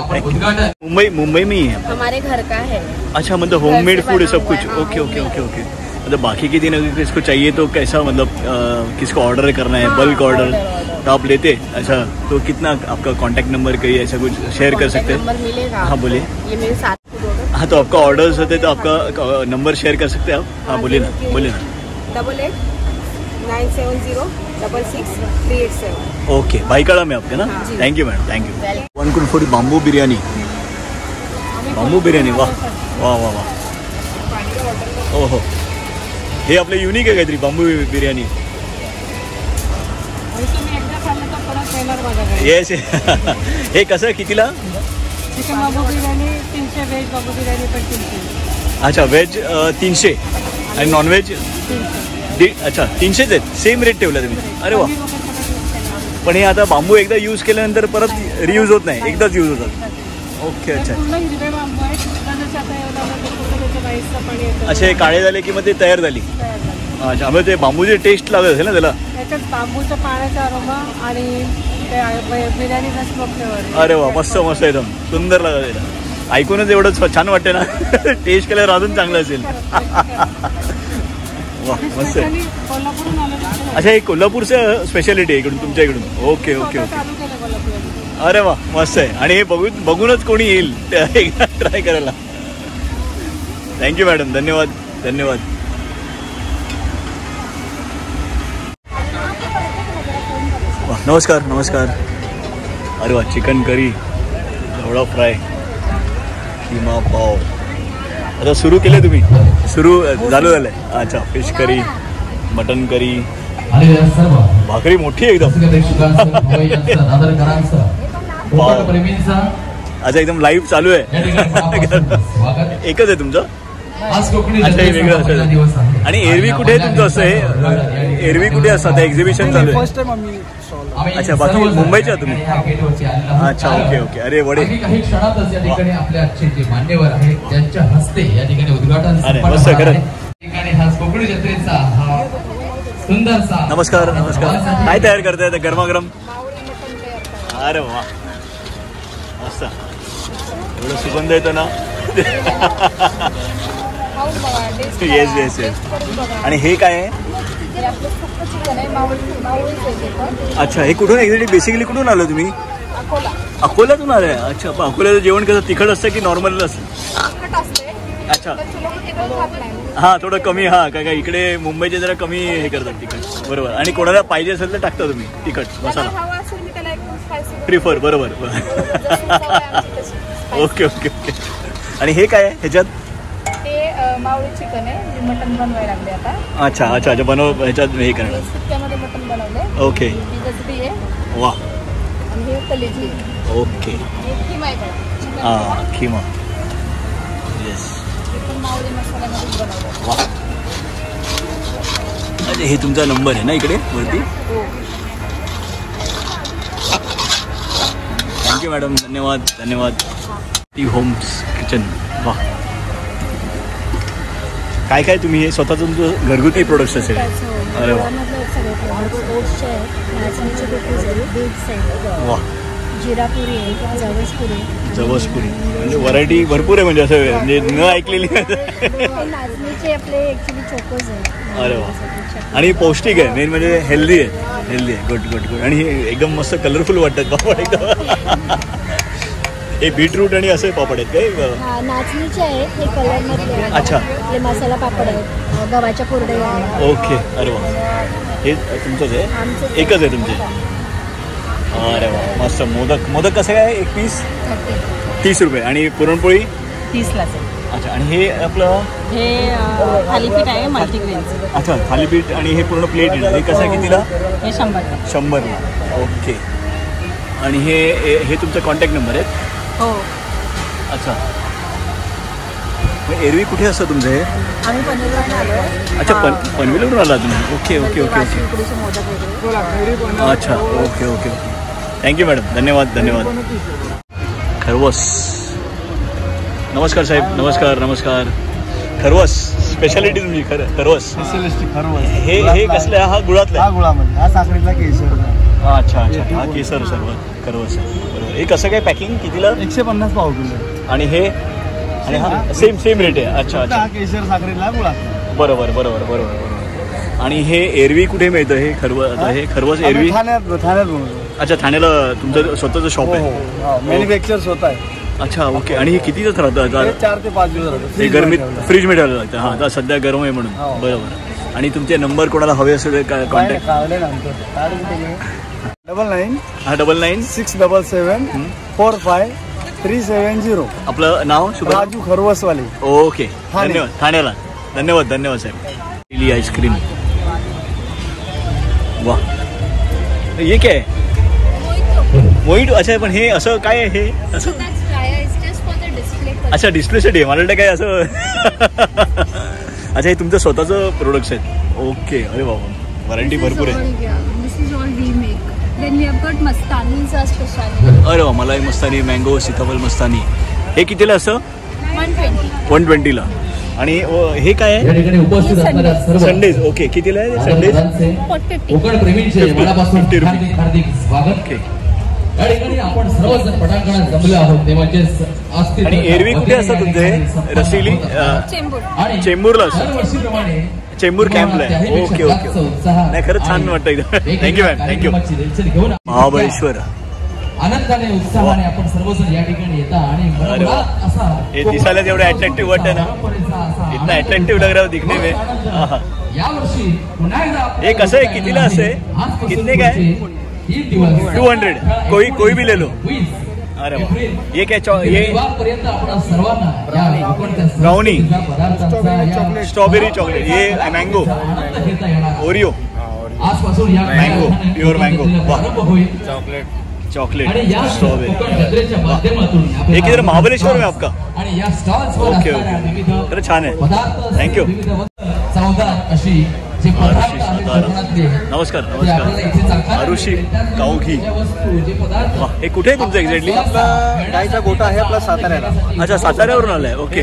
मुंबई में ही है? हमारे घर का है। अच्छा, मतलब होममेड फूड है सब कुछ। Okay okay okay okay. मतलब बाकी के दिन अगर किसको चाहिए तो कैसा, मतलब किसको ऑर्डर करना है, बल्क ऑर्डर तो आप लेते? अच्छा, तो कितना आपका कांटेक्ट नंबर कहीं ऐसा कुछ शेयर कर सकते हैं? मिलेगा। हाँ बोलिए। ये मेरे साथ। हाँ, तो आपका ऑर्डर्स होते तो आपका नंबर शेयर कर सकते हैं आप? हाँ बोलिए ना। 88 970 66387। ओके, भाईकाड़ा में आपके ना? Thank you madam, thank you. 1 कुलफोडी बांबू बिर्याणी। बांबू बिर्याणी, वाह वाह वाह वाह। ओहो, हे आपलं युनिक आहे काहीतरी बांबू बिर्याणी। येस हे कसं कितीला? चिकन बांबू बिर्याणी 300, व्हेज बांबू बिर्याणी पण 300। अच्छा, व्हेज 300 आणि नॉनव्हेज? अच्छा 300च आहेत, सेम रेट ठेवला तुम्ही? अरे वा. पण हे आता बांबू एकदा यूज केल्यानंतर परत रियूज होत नाही, एकदाच यूज होतात? ओके. अच्छा अच्छा, हे काळे झाले की मग ते तयार झाली? अच्छा, मग ते बांबूची टेस्ट लागत असेल ना त्याला? त्याच्यात बांबूचा पाण्याचा अरोमा आणि बिर्याणीचा स्मोक फ्लेवर. अरे वा, मस्त मस्त, एकदम सुंदर लागत आहे. ऐकूनच एवढं छान वाटते ना. टेस्ट केल्यावर अजून चांगलं असेल. वा, मस्त आहे. अच्छा, हे कोल्हापूरचं स्पेशालिटी आहे इकडून, तुमच्या इकडून? Okay okay okay. अरे वा, मस्त आहे. आणि हे बघूनच कोणी येईल एकदा ट्राय करायला. थँक्यू मॅडम, धन्यवाद धन्यवाद. वा, नमस्कार नमस्कार. अरे वा, चिकन करी, ढवळा फ्राय, किमा पाव. आता सुरू केले तुम्ही? सुरू झालं? अच्छा, फिश करी, मटन करी, भाकरी मोठी एकदम. अच्छा, एकदम लाईव्ह चालू आहे. एकच आहे तुमचं? अच्छा, हे वेगळं असं. आणि एरवी कुठे आहे तुमचं? असं आहे एरवी कुठे असतात? एक्झिबिशन चालू आहे? अच्छा, बाकी मुंबईच्या तुम्ही? अच्छा, ओके ओके. अरे वडे. काही क्षणातच या ठिकाणी आपल्या आजचे जे मान्यवर आहेत त्यांच्या हस्ते या ठिकाणी उद्घाटन. मस्त खरं. हा कोकणी जत्रेचा हा सुंदरसा. नमस्कार नमस्कार. काय तयार करताय गरमागरम? अरे वा, मस्त. एवढं सुगंध येतो ना. Yes yes yes. आणि हे काय आहे? अच्छा, हे कुठून एक्झॅक्टली बेसिकली कुठून आलं तुम्ही? अकोल्यातून आले? अच्छा, पण अकोल्याचं जेवण कसं तिखट असतं की नॉर्मल असतं? अच्छा, हां थोडं कमी. हां काय इकडे मुंबईचे जरा कमी हे करतात तिखट, बरोबर. आणि कोणाला पाहिजे असेल तर टाकता तुम्ही तिखट मसाला? प्रिफर, बरोबर. Okay okay okay. आणि हे काय आहे ह्याच्यात? मावळी चिकन आहे, मटन बनवायला लागले आता. अच्छा अच्छा अच्छा, बनव ह्याच्यात हे करणार. सुक्यामध्ये मटन बनवलंय. ओके. गजबी आहे. वा. आणि हे कलेजी. ओके. हे खिमा आहे. हां, खिमा. येस. पण मावळी मसाल्यामध्ये बनवलं. वा. अच्छा, हे तुमचा नंबर आहे ना इकडे वरती? हो. थँक्यू मॅडम, धन्यवाद धन्यवाद. ती होम्स किचन. वा. काय काय तुम्ही हे स्वतःच तुमचं घरगुती प्रोडक्ट्स असेल? अरे वा. वा. जिरापुरी आहे, जवसपुरी. जवसपुरी म्हणजे व्हरायटी भरपूर आहे, म्हणजे असं म्हणजे न ऐकलेली. नाचणीचे आपले ऍक्च्युली चोकोज आहे. अरे वा. आणि पौष्टिक आहे, मेन म्हणजे हेल्दी आहे. हेल्दी आहे. Good good good. आणि हे एकदम मस्त कलरफुल वाटतात पापड एकदम. हे बीटरूट आणि असे पापड आहेत काय? नाचणीचे आहेत हे कलर मध्ये. अच्छा. आपले मसाला पापड आहेत, गव्हाच्या कुरडया. ओके. अरे वा. हे तुमचंच आहे? एकच आहे तुमचे? अरे वा, मस्त. मोदक. मोदक कसं काय एक पीस? 30 रुपये. आणि पुरणपोळी? 30ला. अच्छा. आणि हे आपलं हे थालीपीठ आहे मल्टीग्रेनचं. अच्छा, थालीपीठ. आणि हे पूर्ण प्लेट आहे, हे कसं आहे कितीला? हे 100. 100. ओके. आणि हे तुमचा कॉन्टॅक्ट नंबर आहे? हो. अच्छा, एरवी कुठे असतं तुमचं हे? आम्ही पनवेलवरून आलो. अच्छा, पनवेलवरून आला तुम्ही? Okay okay okay okay. इकडेचे मोदक वगैरे. अच्छा, okay okay okay. Thank you madam, धन्यवाद धन्यवाद. खरवस. नमस्कार साहेब, नमस्कार नमस्कार. खरवस स्पेशालिटी तुमची? खरवस स्पेशलिस्ट खरवस. हे कसलं आहे? हा गुळातला? हा गुळामध्ये, हा साखरेतला केशर. अच्छा अच्छा, हा केसर सर्व खरवस आहे. बरोबर. हे कसं काय पॅकिंग कितीला? 150 पाव किलो. आणि हे? आणि हा सेम रेट आहे. अच्छा अच्छा. हा केशर साखरेतला गुळातला. बरोबर बरोबर बरोबर बरोबर. आणि हे एरवी कुठे मिळतं हे खरवस? हे खरवस एरवी ठाण्यात बनवतो. अच्छा, ठाण्याला तुमचं स्वतःचं शॉप आहे? मॅन्युफॅक्चर स्वतः आहे. अच्छा ओके. आणि हे किती दिवस राहतं? 4 ते 5 दिवस राहतं. ते गरमीत फ्रीजमध्ये ठेवायला लागतं. हां, आता सध्या गरम आहे म्हणून. बरोबर. आणि तुमचे नंबर कोणाला हवे असेल काय कॉन्टॅक्ट? 99 हा 99 677 45 370. आपलं नाव? राजू खरवसवाले. ओके, धन्यवाद. ठाण्याला धन्यवाद धन्यवाद साहेब. Lily ice cream. वा, ये काय आहे? मोहितो. अच्छा, पण हे असं काय आहे हे? असं अच्छा, डिस्प्लेसाठी. मला वाटतं काय असं. अच्छा, हे तुमचं स्वतःचं प्रोडक्ट्स आहेत? ओके. अरे बाबा, व्हरायटी भरपूर आहे. अरे वा, मलाई मस्तानी, मँगो, सीताफळ मस्तानी. हे कितीला असं? 120ला. आणि हे काय आहे? या ठिकाणी उपस्थित असणाऱ्या सर्व संडेज. ओके, कितीला आहे संडेज? कोकण प्रेमींचे मनापासून हार्दिक हार्दिक स्वागत. या ठिकाणी आपण सर्वजण पटांगणात जमले आहोत ते म्हणजे असतील. आणि एरवी कुठे असतं तुमचे? रसिली चेंबूरला असतं. दरवर्षीप्रमाणे चेंबूर कॅम्पला आहे. Okay okay. नाही, खरंच छान वाटतं इथं. Thank you ma'am, thank you. महाबळेश्वर. आनंदाने उत्साहाने आपण सर्वजण या ठिकाणी येता आणि मनोभावात असा हे दिसायला जेवढं अट्रॅक्टिव्ह वाटतं ना, इतना अट्रॅक्टिव्ह लग रहा है दिखने में. यावर्षी पुन्हा एकदा हे कसं आहे? कितीला असे? कितने काय? 200. कोई भी ले लो. अरे वाह. ये क्या? ये ब्राउनी, स्ट्रॉबेरी चॉकलेट, ये mango, Oreo, mango, pure mango. Chocolate strawberry. हे किधर? महाबळेश्वर में आपका? ओके ओके, तर छान आहे. थँक्यू. नमस्कार नमस्कार. आरुषी गावघी. हे कुठे आहे तुमचं एक्झॅक्टली? गायचा गोटा आहे आपला साताऱ्याला. अच्छा, साताऱ्यावरून आलाय. ओके.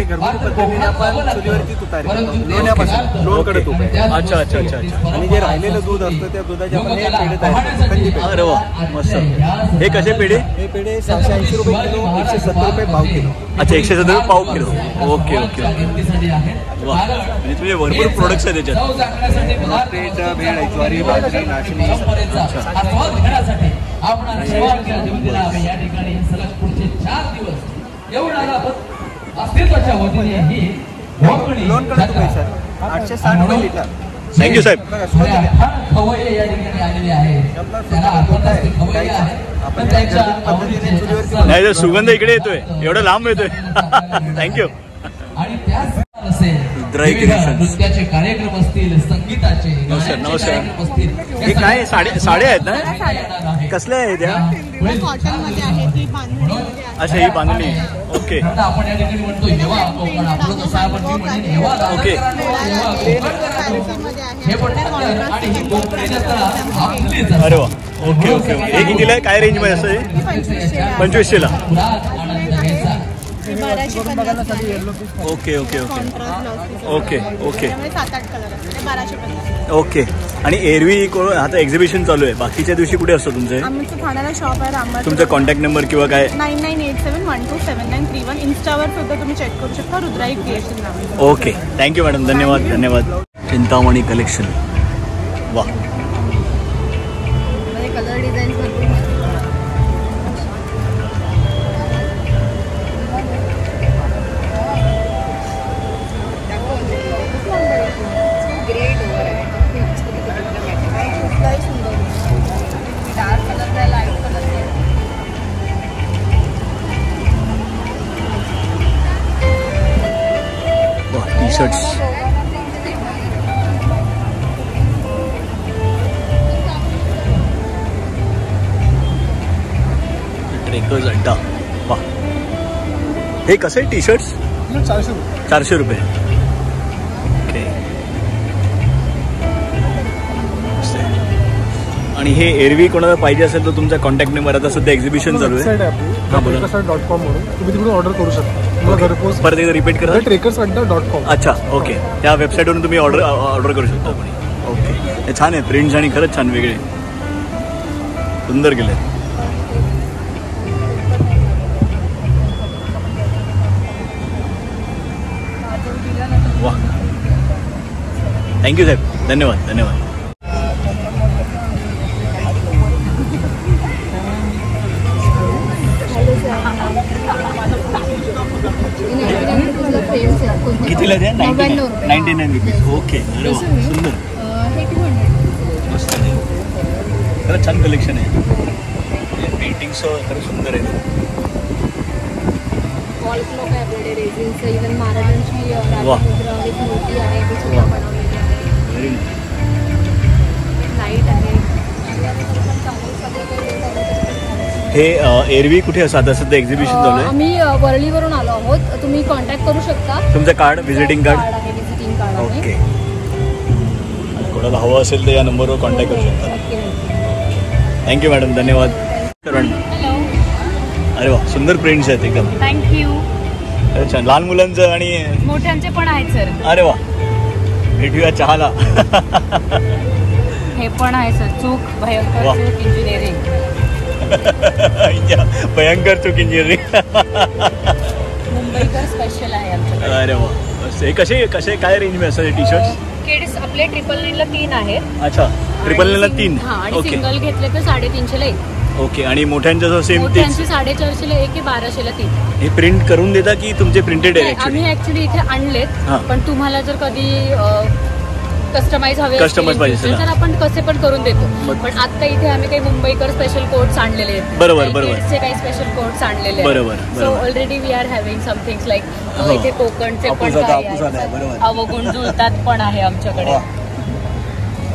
लोणकडे तूप आहे. अच्छा अच्छा अच्छा अच्छा. आणि जे राहिलेलं दूध असतं त्या दुधाचे आपण हे पेढे तयार करतो. अरे वा, मस्त. हे कसे पेढे? हे पेढे 780 रुपये किलो, 170 रुपये पाव किलो. अच्छा, 170 रुपये पाव किलो. Okay okay. वा, म्हणजे तुझे भरपूर प्रोडक्ट्स आहेत त्याच्यात. भेळ, ज्वारी, बाजरी, नाचणी. आपण या ठिकाणी सलग पुढचे 4 दिवस एवढा अस्तित्वाच्या वतीने ही लोणकडे तूप आहे सर. 860 रुपये लिटर. थँक्यू साहेब. खवय्ये या ठिकाणी आलेले आहेत. नाही, तर सुगंध इकडे येतोय, एवढं लांब येतोय. थँक्यू. आणि त्याच नृत्याचे कार्यक्रम असतील, संगीताचे कार्यक्रम असतील. हे काय साड्या आहेत ना? कसल्या आहेत त्या? अच्छा, ही बांधणी. ओके. आपण या ठिकाणी म्हणतो हेवा कोकण. आपलं कसं आपण म्हणेन हेवा. ओके. हे पण आणि ही कोकणी जत्रा. अरे वा. Okay okay okay. हे कितीला आहे? काय रेंज मध्ये असं? 2500ला. Okay okay okay okay okay okay. आणि एरवी आता एक्झिबिशन चालू आहे, बाकीच्या दिवशी कुठे असतो तुमचे? आमचं ठाण्याला शॉप आहे रामबाग. तुमचा कॉन्टॅक्ट नंबर किंवा काय? 9987127931. इंस्टावर सुद्धा तुम्ही चेक करू शकता. रुद्राई क्रिएशन नाव. ओके, थँक्यू मॅडम, धन्यवाद धन्यवाद. चिंतामणी कलेक्शन. वा. Colour design T-shirts. Trekkers Adda. वा, हे कसे टी-शर्ट्स? 400 रुपये. ओके. आणि हे एरवी कोणाला पाहिजे असेल तर तुमचा कॉन्टॅक्ट नंबर, आता सध्या एक्झिबिशन चालू आहे. .com म्हणून तुम्ही तिकडून ऑर्डर करू शकता. घरपोच परत एकदा रिपीट करा. trekkers.com. अच्छा, ओके. त्या वेबसाईटवरून तुम्ही ऑर्डर करू शकता. ओके. हे छान आहे, प्रिंट्स आणि खरंच छान, वेगळे सुंदर केले. वा, थँक्यू साहेब, धन्यवाद धन्यवाद. कितीला द्या? 99 रुपीज. ओके. अरे वा, सुंदर, मस्त आहे. खरंच छान कलेक्शन आहे. पेंटिंग्स खरंच सुंदर आहे. वॉल क्लॉक आहे आपल्याकडे, रेझिनचं, इव्हन महाराजांची वा, एक मूर्ती आहे ती सुद्धा बनवलेली आहे. व्हेरी लाईट आहे. हे एरवी कुठे असं आता सध्या एक्झिबिशन चालू आहे? आम्ही वरळीवरून आलो आहोत. तुम्ही कॉन्टॅक्ट करू शकता. तुमचं कार्ड, व्हिजिटिंग कार्ड आहे, व्हिजिटिंग कार्ड आहे. ओके. कोणाला हवं असेल तर या नंबरवर कॉन्टॅक्ट करू शकता. थँक्यू मॅडम, धन्यवाद. हॅलो. अरे वा, सुंदर प्रिंट्स आहेत एकदम. थँक्यू. छान. लहान मुलांचं आणि मोठ्यांचे पण आहेत सर. अरे वा, भेटूया चहाला. हे पण आहे सर, चूक भयंकर वा. चूक इंजिनिअरिंग. भयंकर चूक इंजिनिअरिंग. मुंबईकर स्पेशल आहे आमच्याकडे. अरे वा, हे कसे कसे काय रेंज मध्ये असतात टी शर्ट्स? किड्स आपले 999ला 3 आहेत. अच्छा, 999ला 3. आणि ओके सिंगल घेतले तर 350ला 1. ओके. आणि मोठ्यांचं सेम तेच? त्यांची 450ला 1 की 1200ला 3. हे प्रिंट करून देता की तुमचे प्रिंटेड आहे? आम्ही ऍक्च्युली इथे आणलेत, पण तुम्हाला जर कधी कस्टमाइज हवे पाहिजे तर आपण कसे पण करून देतो. पण आता इथे आम्ही काही मुंबईकर स्पेशल कोट्स आणलेले आहेत. बरोबर बरोबर. काही स्पेशल कोट्स आणलेले आहेत. बरोबर. So already we are having something like इथे कोकणचे पण अवगुण जुळतात पण आहे आमच्याकडे.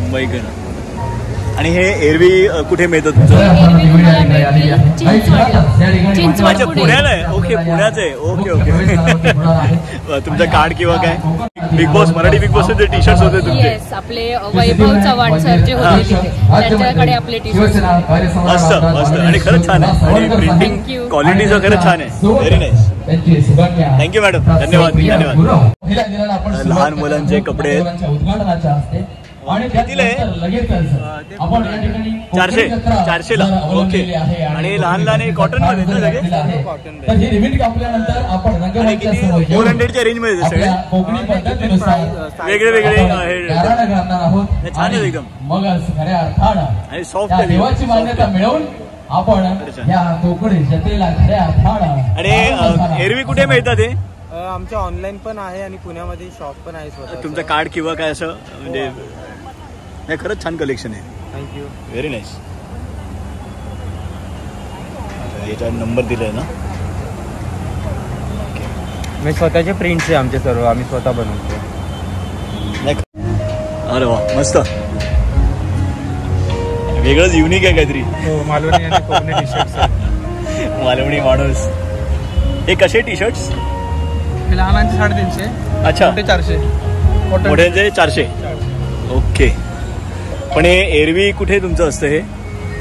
मुंबईकर. आणि हे एरवी कुठे मिळतं तुमचं? अच्छा, पुण्याला आहे. ओके, पुण्याचं आहे. Okay okay. तुमचं कार्ड किंवा काय? बिग बॉस, मराठी बिग बॉसचे टी शर्ट्स होते तुमचे? येस, आपले वैभव चव्हाण सर जे होते तिथे, त्यांच्याकडे आपले टी शर्ट्स. मस्त मस्त. आणि खरंच छान आहे. आणि प्रिंटिंग क्वालिटी खरंच छान आहे. Very nice. थँक्यू मॅडम, धन्यवाद धन्यवाद. लहान मुलांचे कपडे कितीला आहे? 400ला. ओके. आणि लहान लहान कॉटन मध्ये सगळे? आणि किती? 400च्या रेंज मध्ये सगळे वेगळे वेगळे छान आहे एकदम. आणि सॉफ्ट आहे. आणि एरवी कुठे मिळतात हे? आमच्या ऑनलाईन पण आहे आणि पुण्यामध्ये शॉप पण आहे. तुमचं कार्ड किंवा काय असं म्हणजे? नाही, खरंच छान कलेक्शन आहे. थँक्यू. Very nice. याचा नंबर दिलाय ना? मी स्वतःचे प्रिंट्स आहे आमचे सर्व, आम्ही स्वतः बनवतो. अरे वा, मस्त. वेगळंच युनिक आहे काहीतरी. मालवणी आणि कोकणी टी शर्ट्स. मालवणी माणूस. हे कसे टी शर्ट्स? लहानांचे 350. अच्छा, 400. मोठ्यांचे 400. ओके. पण हे एरवी कुठे तुमचं असतं हे?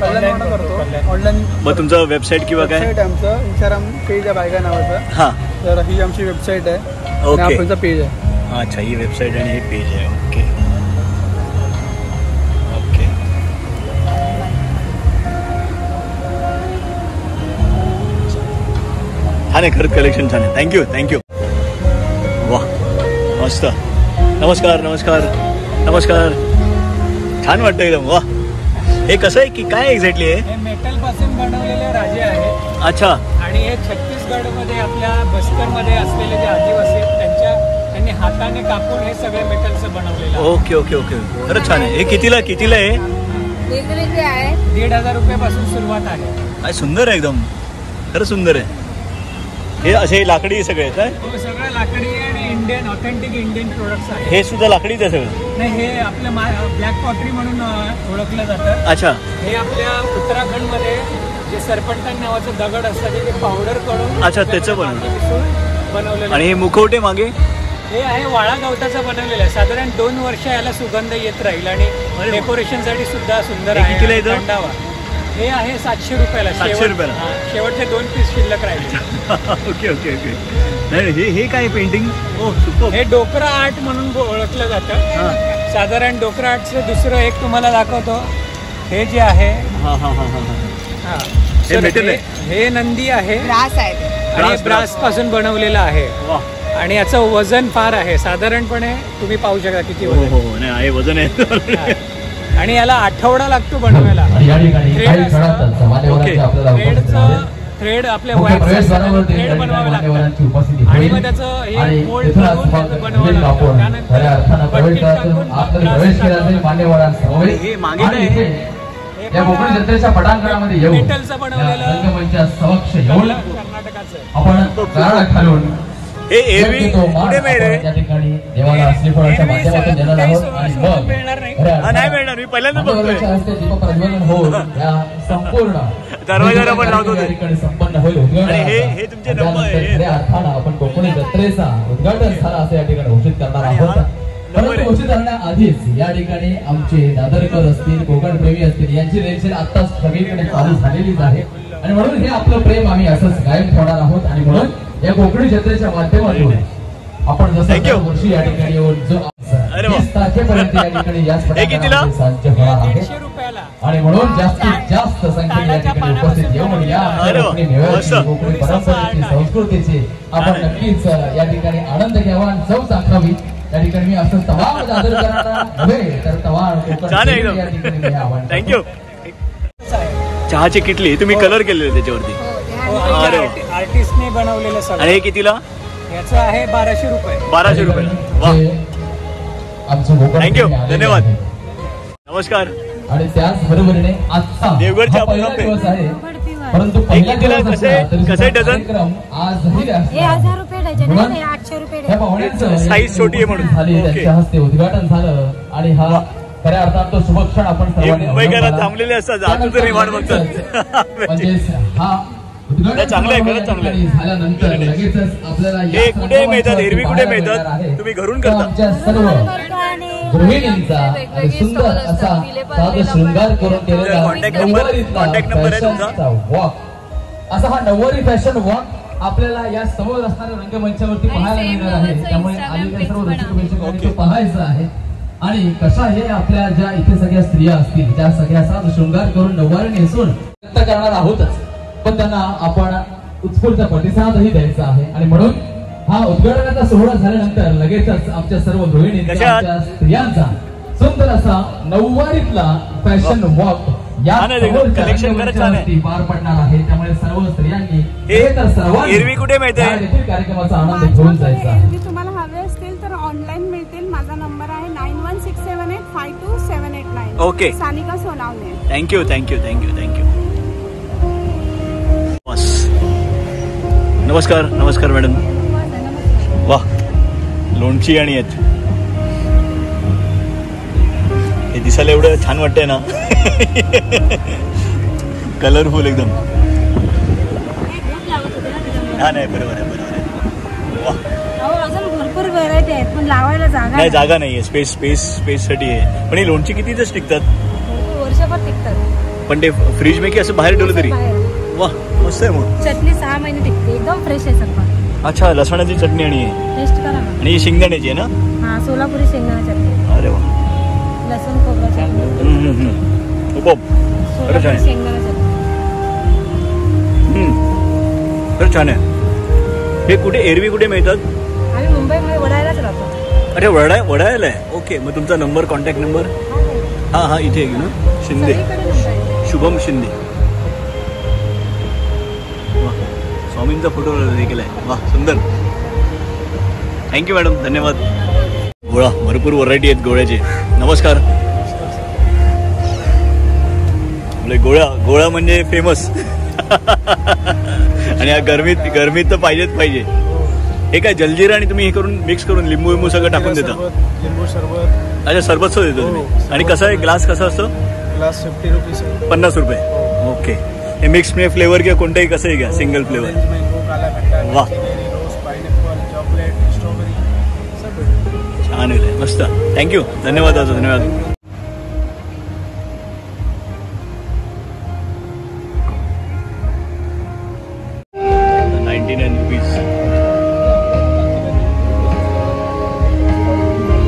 ऑनलाईन. मग तुमचं वेबसाईट किंवा काय? आमचं इंस्टाग्राम पेज आहे बायगा नावाचं. हां, तर ही आमची वेबसाईट आहे. ओके. आपणचं पेज आहे. अच्छा, ही वेबसाईट आणि हे पेज आहे. Okay okay. छान आहे, खरंच कलेक्शन छान आहे. Thank you thank you. वा, मस्त. नमस्कार नमस्कार नमस्कार. छान वाटतं एकदम. वा, हे कसं आहे की काय एक्झॅक्टली आहे? हे मेटल पासून बनवलेले राजे आहेत. अच्छा. आणि हे छत्तीसगड मध्ये आपल्या बस्तर मध्ये असलेले जे आदिवासी आहेत त्यांनी हाताने कापून हे सगळे मेटलचं बनवलेलं. Okay okay okay. खरंच छान आहे. हे कितीला आहे? वेगवेगळे आहे. 1,500 रुपयापासून सुरुवात आहे. काय सुंदर आहे एकदम. खरंच सुंदर आहे. हे असे लाकडी सगळे आहेत? हो, सगळं लाकडी आणि इंडियन, ऑथेंटिक इंडियन प्रोडक्ट्स आहेत. हे सुद्धा लाकडीच आहे सगळं? नाही, हे आपलं ब्लॅक पॉटरी म्हणून ओळखलं जातं. अच्छा. हे आपल्या उत्तराखंड मध्ये जे सरपंटन नावाचं दगड असतं ते पावडर करून. अच्छा, त्याचं बनवलं. बनवलेलं. आणि हे मुखवटे मागे हे आहे वाळा गवताचा बनवलेलं आहे. साधारण 2 वर्ष याला सुगंध येत राहील आणि डेकोरेशनसाठी सुद्धा सुंदर आहे. कितीला येतं? थंडावा. हे आहे 700 रुपयाला. 700 रुपयाला. शेवटचे 2 पीस शिल्लक राहिले. Okay okay okay. नाही हे काय पेंटिंग? ओ सुपर. हे डोकरा आर्ट म्हणून ओळखलं जातं. साधारण डोकरा आर्टचं दुसरं एक तुम्हाला दाखवतो. हे जे आहे हे मेटल आहे. हे नंदी आहे. ब्रास आहे आणि ब्रास पासून बनवलेलं आहे. आणि याचं वजन फार आहे. साधारणपणे तुम्ही पाहू शकता किती वजन. हो नाही आहे, वजन आहे. आणि याला आठवडा लागतो बनवायला. थ्रेड आपल्या थ्रेड बनवावे लागतात. आणि मग त्याचं हे मोल्ड करून त्याचं बनवावं लागतं. हे मागे या कोकण जत्रेच्या पटांगणामध्ये येऊन मेटलचं बनवलेलं रंगमंचा समक्ष येऊन कर्नाटकाचं आपण गाळा घालून हे एरवी कुठे मिळेल? त्या ठिकाणी देवाला श्रीफळाच्या माध्यमातून देणार आहोत. आणि मग नाही मिळणार. मी पहिल्यांदाच बघतोय. दीप प्रज्वलन होऊन या संपूर्ण दरवाजाला पण लावतो या ठिकाणी संपन्न होईल. आणि हे तुमचे नंबर खऱ्या अर्थानं आपण कोकणी जत्रेचा उद्घाटन झाला असं या ठिकाणी घोषित करणार आहोत. परंतु घोषित करण्याआधीच या ठिकाणी आमचे दादरकर असतील, कोकण प्रेमी असतील, यांची रेलचेल आत्ताच सगळीकडे चालू झालेलीच आहे. आणि म्हणून हे आपलं प्रेम आम्ही असंच कायम ठेवणार आहोत. आणि म्हणून या कोकणी जत्रेच्या माध्यमातून आपण जसं वर्षी या ठिकाणी येऊन जो 20 तारखेपर्यंत या ठिकाणी याच पटांगणामध्ये साध्य होणार आहे. आणि म्हणून जास्तीत जास्त संख्येने या ठिकाणी उपस्थित येऊन या कोकणी मेळ्याची, कोकणी परंपरेची, संस्कृतीची आपण नक्कीच या ठिकाणी आनंद घ्यावा आणि चव चाखावी. या ठिकाणी मी असं तमाम दादरकरांना नव्हे तर तमाम कोकण या ठिकाणी मी आव्हान. थँक्यू. चहाची किटली तुम्ही कलर केलेले त्याच्यावरती. आर्टिस्टने बनवलेलं सगळं. आणि हे कितीला? याचं आहे 1200 रुपये. 1200 रुपये. वा, थँक्यू, धन्यवाद. नमस्कार. आणि त्याच बरोबरीने आजचा देवगडच्या दिवस आहे. परंतु पहिला दिवस कसे डझन? आजही 1000 रुपये डझन आहे. 800 रुपये साईज छोटी आहे म्हणून त्यांच्या हस्ते उद्घाटन झालं. आणि हा खऱ्या अर्थात तो शुभक्षण आपण सर्वांनी मुंबईकरात थांबलेले असतात. आतून तरी वाट बघतात. म्हणजे हा चांगलं आहे, खरंच चांगलं आहे. झाल्यानंतर लगेचच आपल्याला हे कुठे मिळतात? एरवी कुठे मिळतात? तुम्ही घरून करता? आमच्या सर्व गृहिणींचा सुंदर असा साध शृंगार करून केलेला कॉन्टॅक्ट नंबर आहे तुमचा? वॉक असा हा नऊवारी फॅशन वॉक आपल्याला या समोर असणाऱ्या रंगमंचावरती पाहायला मिळणार आहे. त्यामुळे आलेल्या सर्व रसिक पाहायचं आहे. आणि कशा हे आपल्या ज्या इथे सगळ्या स्त्रिया असतील त्या सगळ्या साध शृंगार करून नऊवारी नेसून व्यक्त करणार आहोतच, पण त्यांना आपण उत्स्फूर्त प्रतिसादही द्यायचा आहे. आणि म्हणून हा उद्घाटनाचा सोहळा झाल्यानंतर लगेचच आमच्या सर्व गृहिणींचा, स्त्रियांचा सुंदर असा नऊवारीतला फॅशन वॉक या कलेक्शन पार पडणार आहे. त्यामुळे सर्व स्त्रियांनी एरवी कुठे मिळते? कार्यक्रमाचा आनंद घेऊन जायचा आहे. तुम्हाला हवे असतील तर ऑनलाईन मिळतील. माझा नंबर आहे 9167852789. Okay. Sanika Sonawane. Thank you thank you thank you thank you. नमस्कार. नमस्कार मॅडम. वा, लोणची आणि येत हे दिसायला एवढं छान वाटतंय ना. कलरफुल एकदम. हा नाही, बरोबर आहे, बरोबर आहे. वा, अजून भरपूर व्हरायटी आहेत पण लावायला जागा नाही. जागा नाहीये. स्पेस साठी आहे. पण ही लोणची किती दिवस टिकतात? वर्षभर टिकतात. पण ते फ्रीज मध्ये असं बाहेर ठेवलं तरी? वा, मस्त आहे. मग चटणी 6 महिने टिकते. एकदम फ्रेश आहे सगळं. अच्छा, लसणाची चटणी आणि टेस्ट करा. आणि ही शेंगदाण्याची आहे ना? हा, सोलापुरी शेंगदाणा चटणी. अरे वा. लसूण खोबरा चटणी. खरं छान आहे. शेंगदाणा चटणी. खरं छान आहे. हे कुठे एरवी कुठे मिळतात? आम्ही मुंबईमध्ये वडाळ्यालाच राहतो. अरे वडाळ्याला आहे. ओके. मग तुमचा नंबर, कॉन्टॅक्ट नंबर? हा इथे आहे ना, शिंदे, शुभम शिंदे. स्वामींचा फोटो देखील आहे. वा, सुंदर. थँक्यू मॅडम, धन्यवाद. गोळा, भरपूर व्हरायटी आहेत गोळ्याचे. नमस्कार. गोळा म्हणजे फेमस. आणि या गरमीत तर पाहिजे. हे काय जलजिरा आणि तुम्ही हे करून मिक्स करून लिंबू सगळं टाकून देता? लिंबू सरबत. अच्छा, सरबत देतो तुम्ही. आणि कसं आहे ग्लास? कसा असतो ग्लास? 50 रुपीज. 50 रुपये. ओके. हे मिक्स फ्लेवर किंवा कोणताही कसंही घ्या, सिंगल फ्लेवर. वा, आणलेलं आहे. मस्त, थँक्यू, धन्यवाद दादा, धन्यवाद. 99 रुपीज.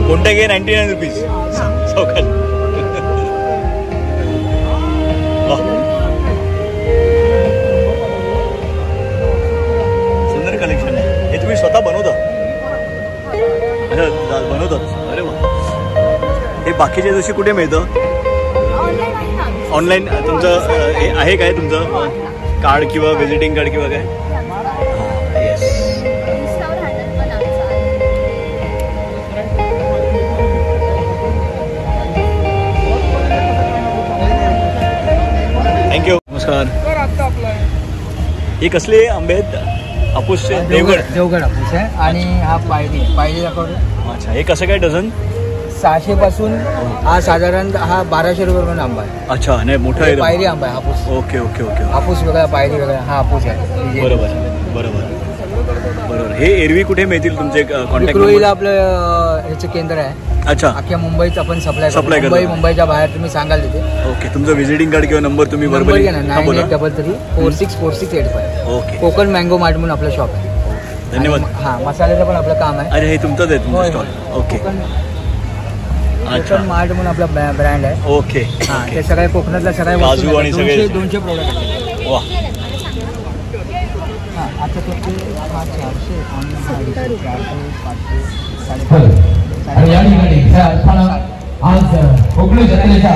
कोणत्या घे 99 रुपीज चौकात. सुंदर कलेक्शन आहे. हे तुम्ही स्वतः बनवता? बनवतात. अरे वा. हे बाकीच्या दिवशी कुठे मिळतं? ऑनलाईन. तुमचं हे आहे काय तुमचं कार्ड किंवा व्हिजिटिंग कार्ड किंवा काय? थँक्यू. नमस्कार. हे कसले आंबे आहेत? हापूसचे? देवगड हापूस आहे. आणि हा पायरी दाखवतो. अच्छा, हे कसं काय डझन? 600 पासून हा साधारण 1200 रुपये आंबा आहे. अच्छा, नाही मोठा आहे. पायरी आंबा आहे हापूस. Okay okay okay. हापूस वेगळा, पायरी वेगळा. हा हापूस आहे. बरोबर बरोबर बरोबर. हे एरवी कुठे मिळतील तुमचे कॉन्टॅक्ट? आपलं ह्याचं केंद्र आहे. अच्छा, अख्ख्या मुंबईचं आपण सप्लाय करतो. मुंबईच्या बाहेर तुम्ही सांगाल तिथे. ओके. तुमचं व्हिजिटिंग कार्ड किंवा नंबर तुम्ही बरोबर घ्या ना. 9833464685. ओके. कोकण मँगो मार्ट म्हणून आपलं शॉप आहे. धन्यवाद. हा, मसाल्याचं पण आपलं काम आहे. अरे हे तुमचंच आहे तुमचं स्टॉल? ओके. कोकण मार्ट म्हणून आपला ब्रँड आहे. ओके. हा, ते सगळे कोकणातल्या सगळ्या काजू आणि सगळे 200 प्रोडक्ट आहेत. वा. हा, आता तो 400 आणि 400 500 आणि या ठिकाणी आज कोकणी जत्रेच्या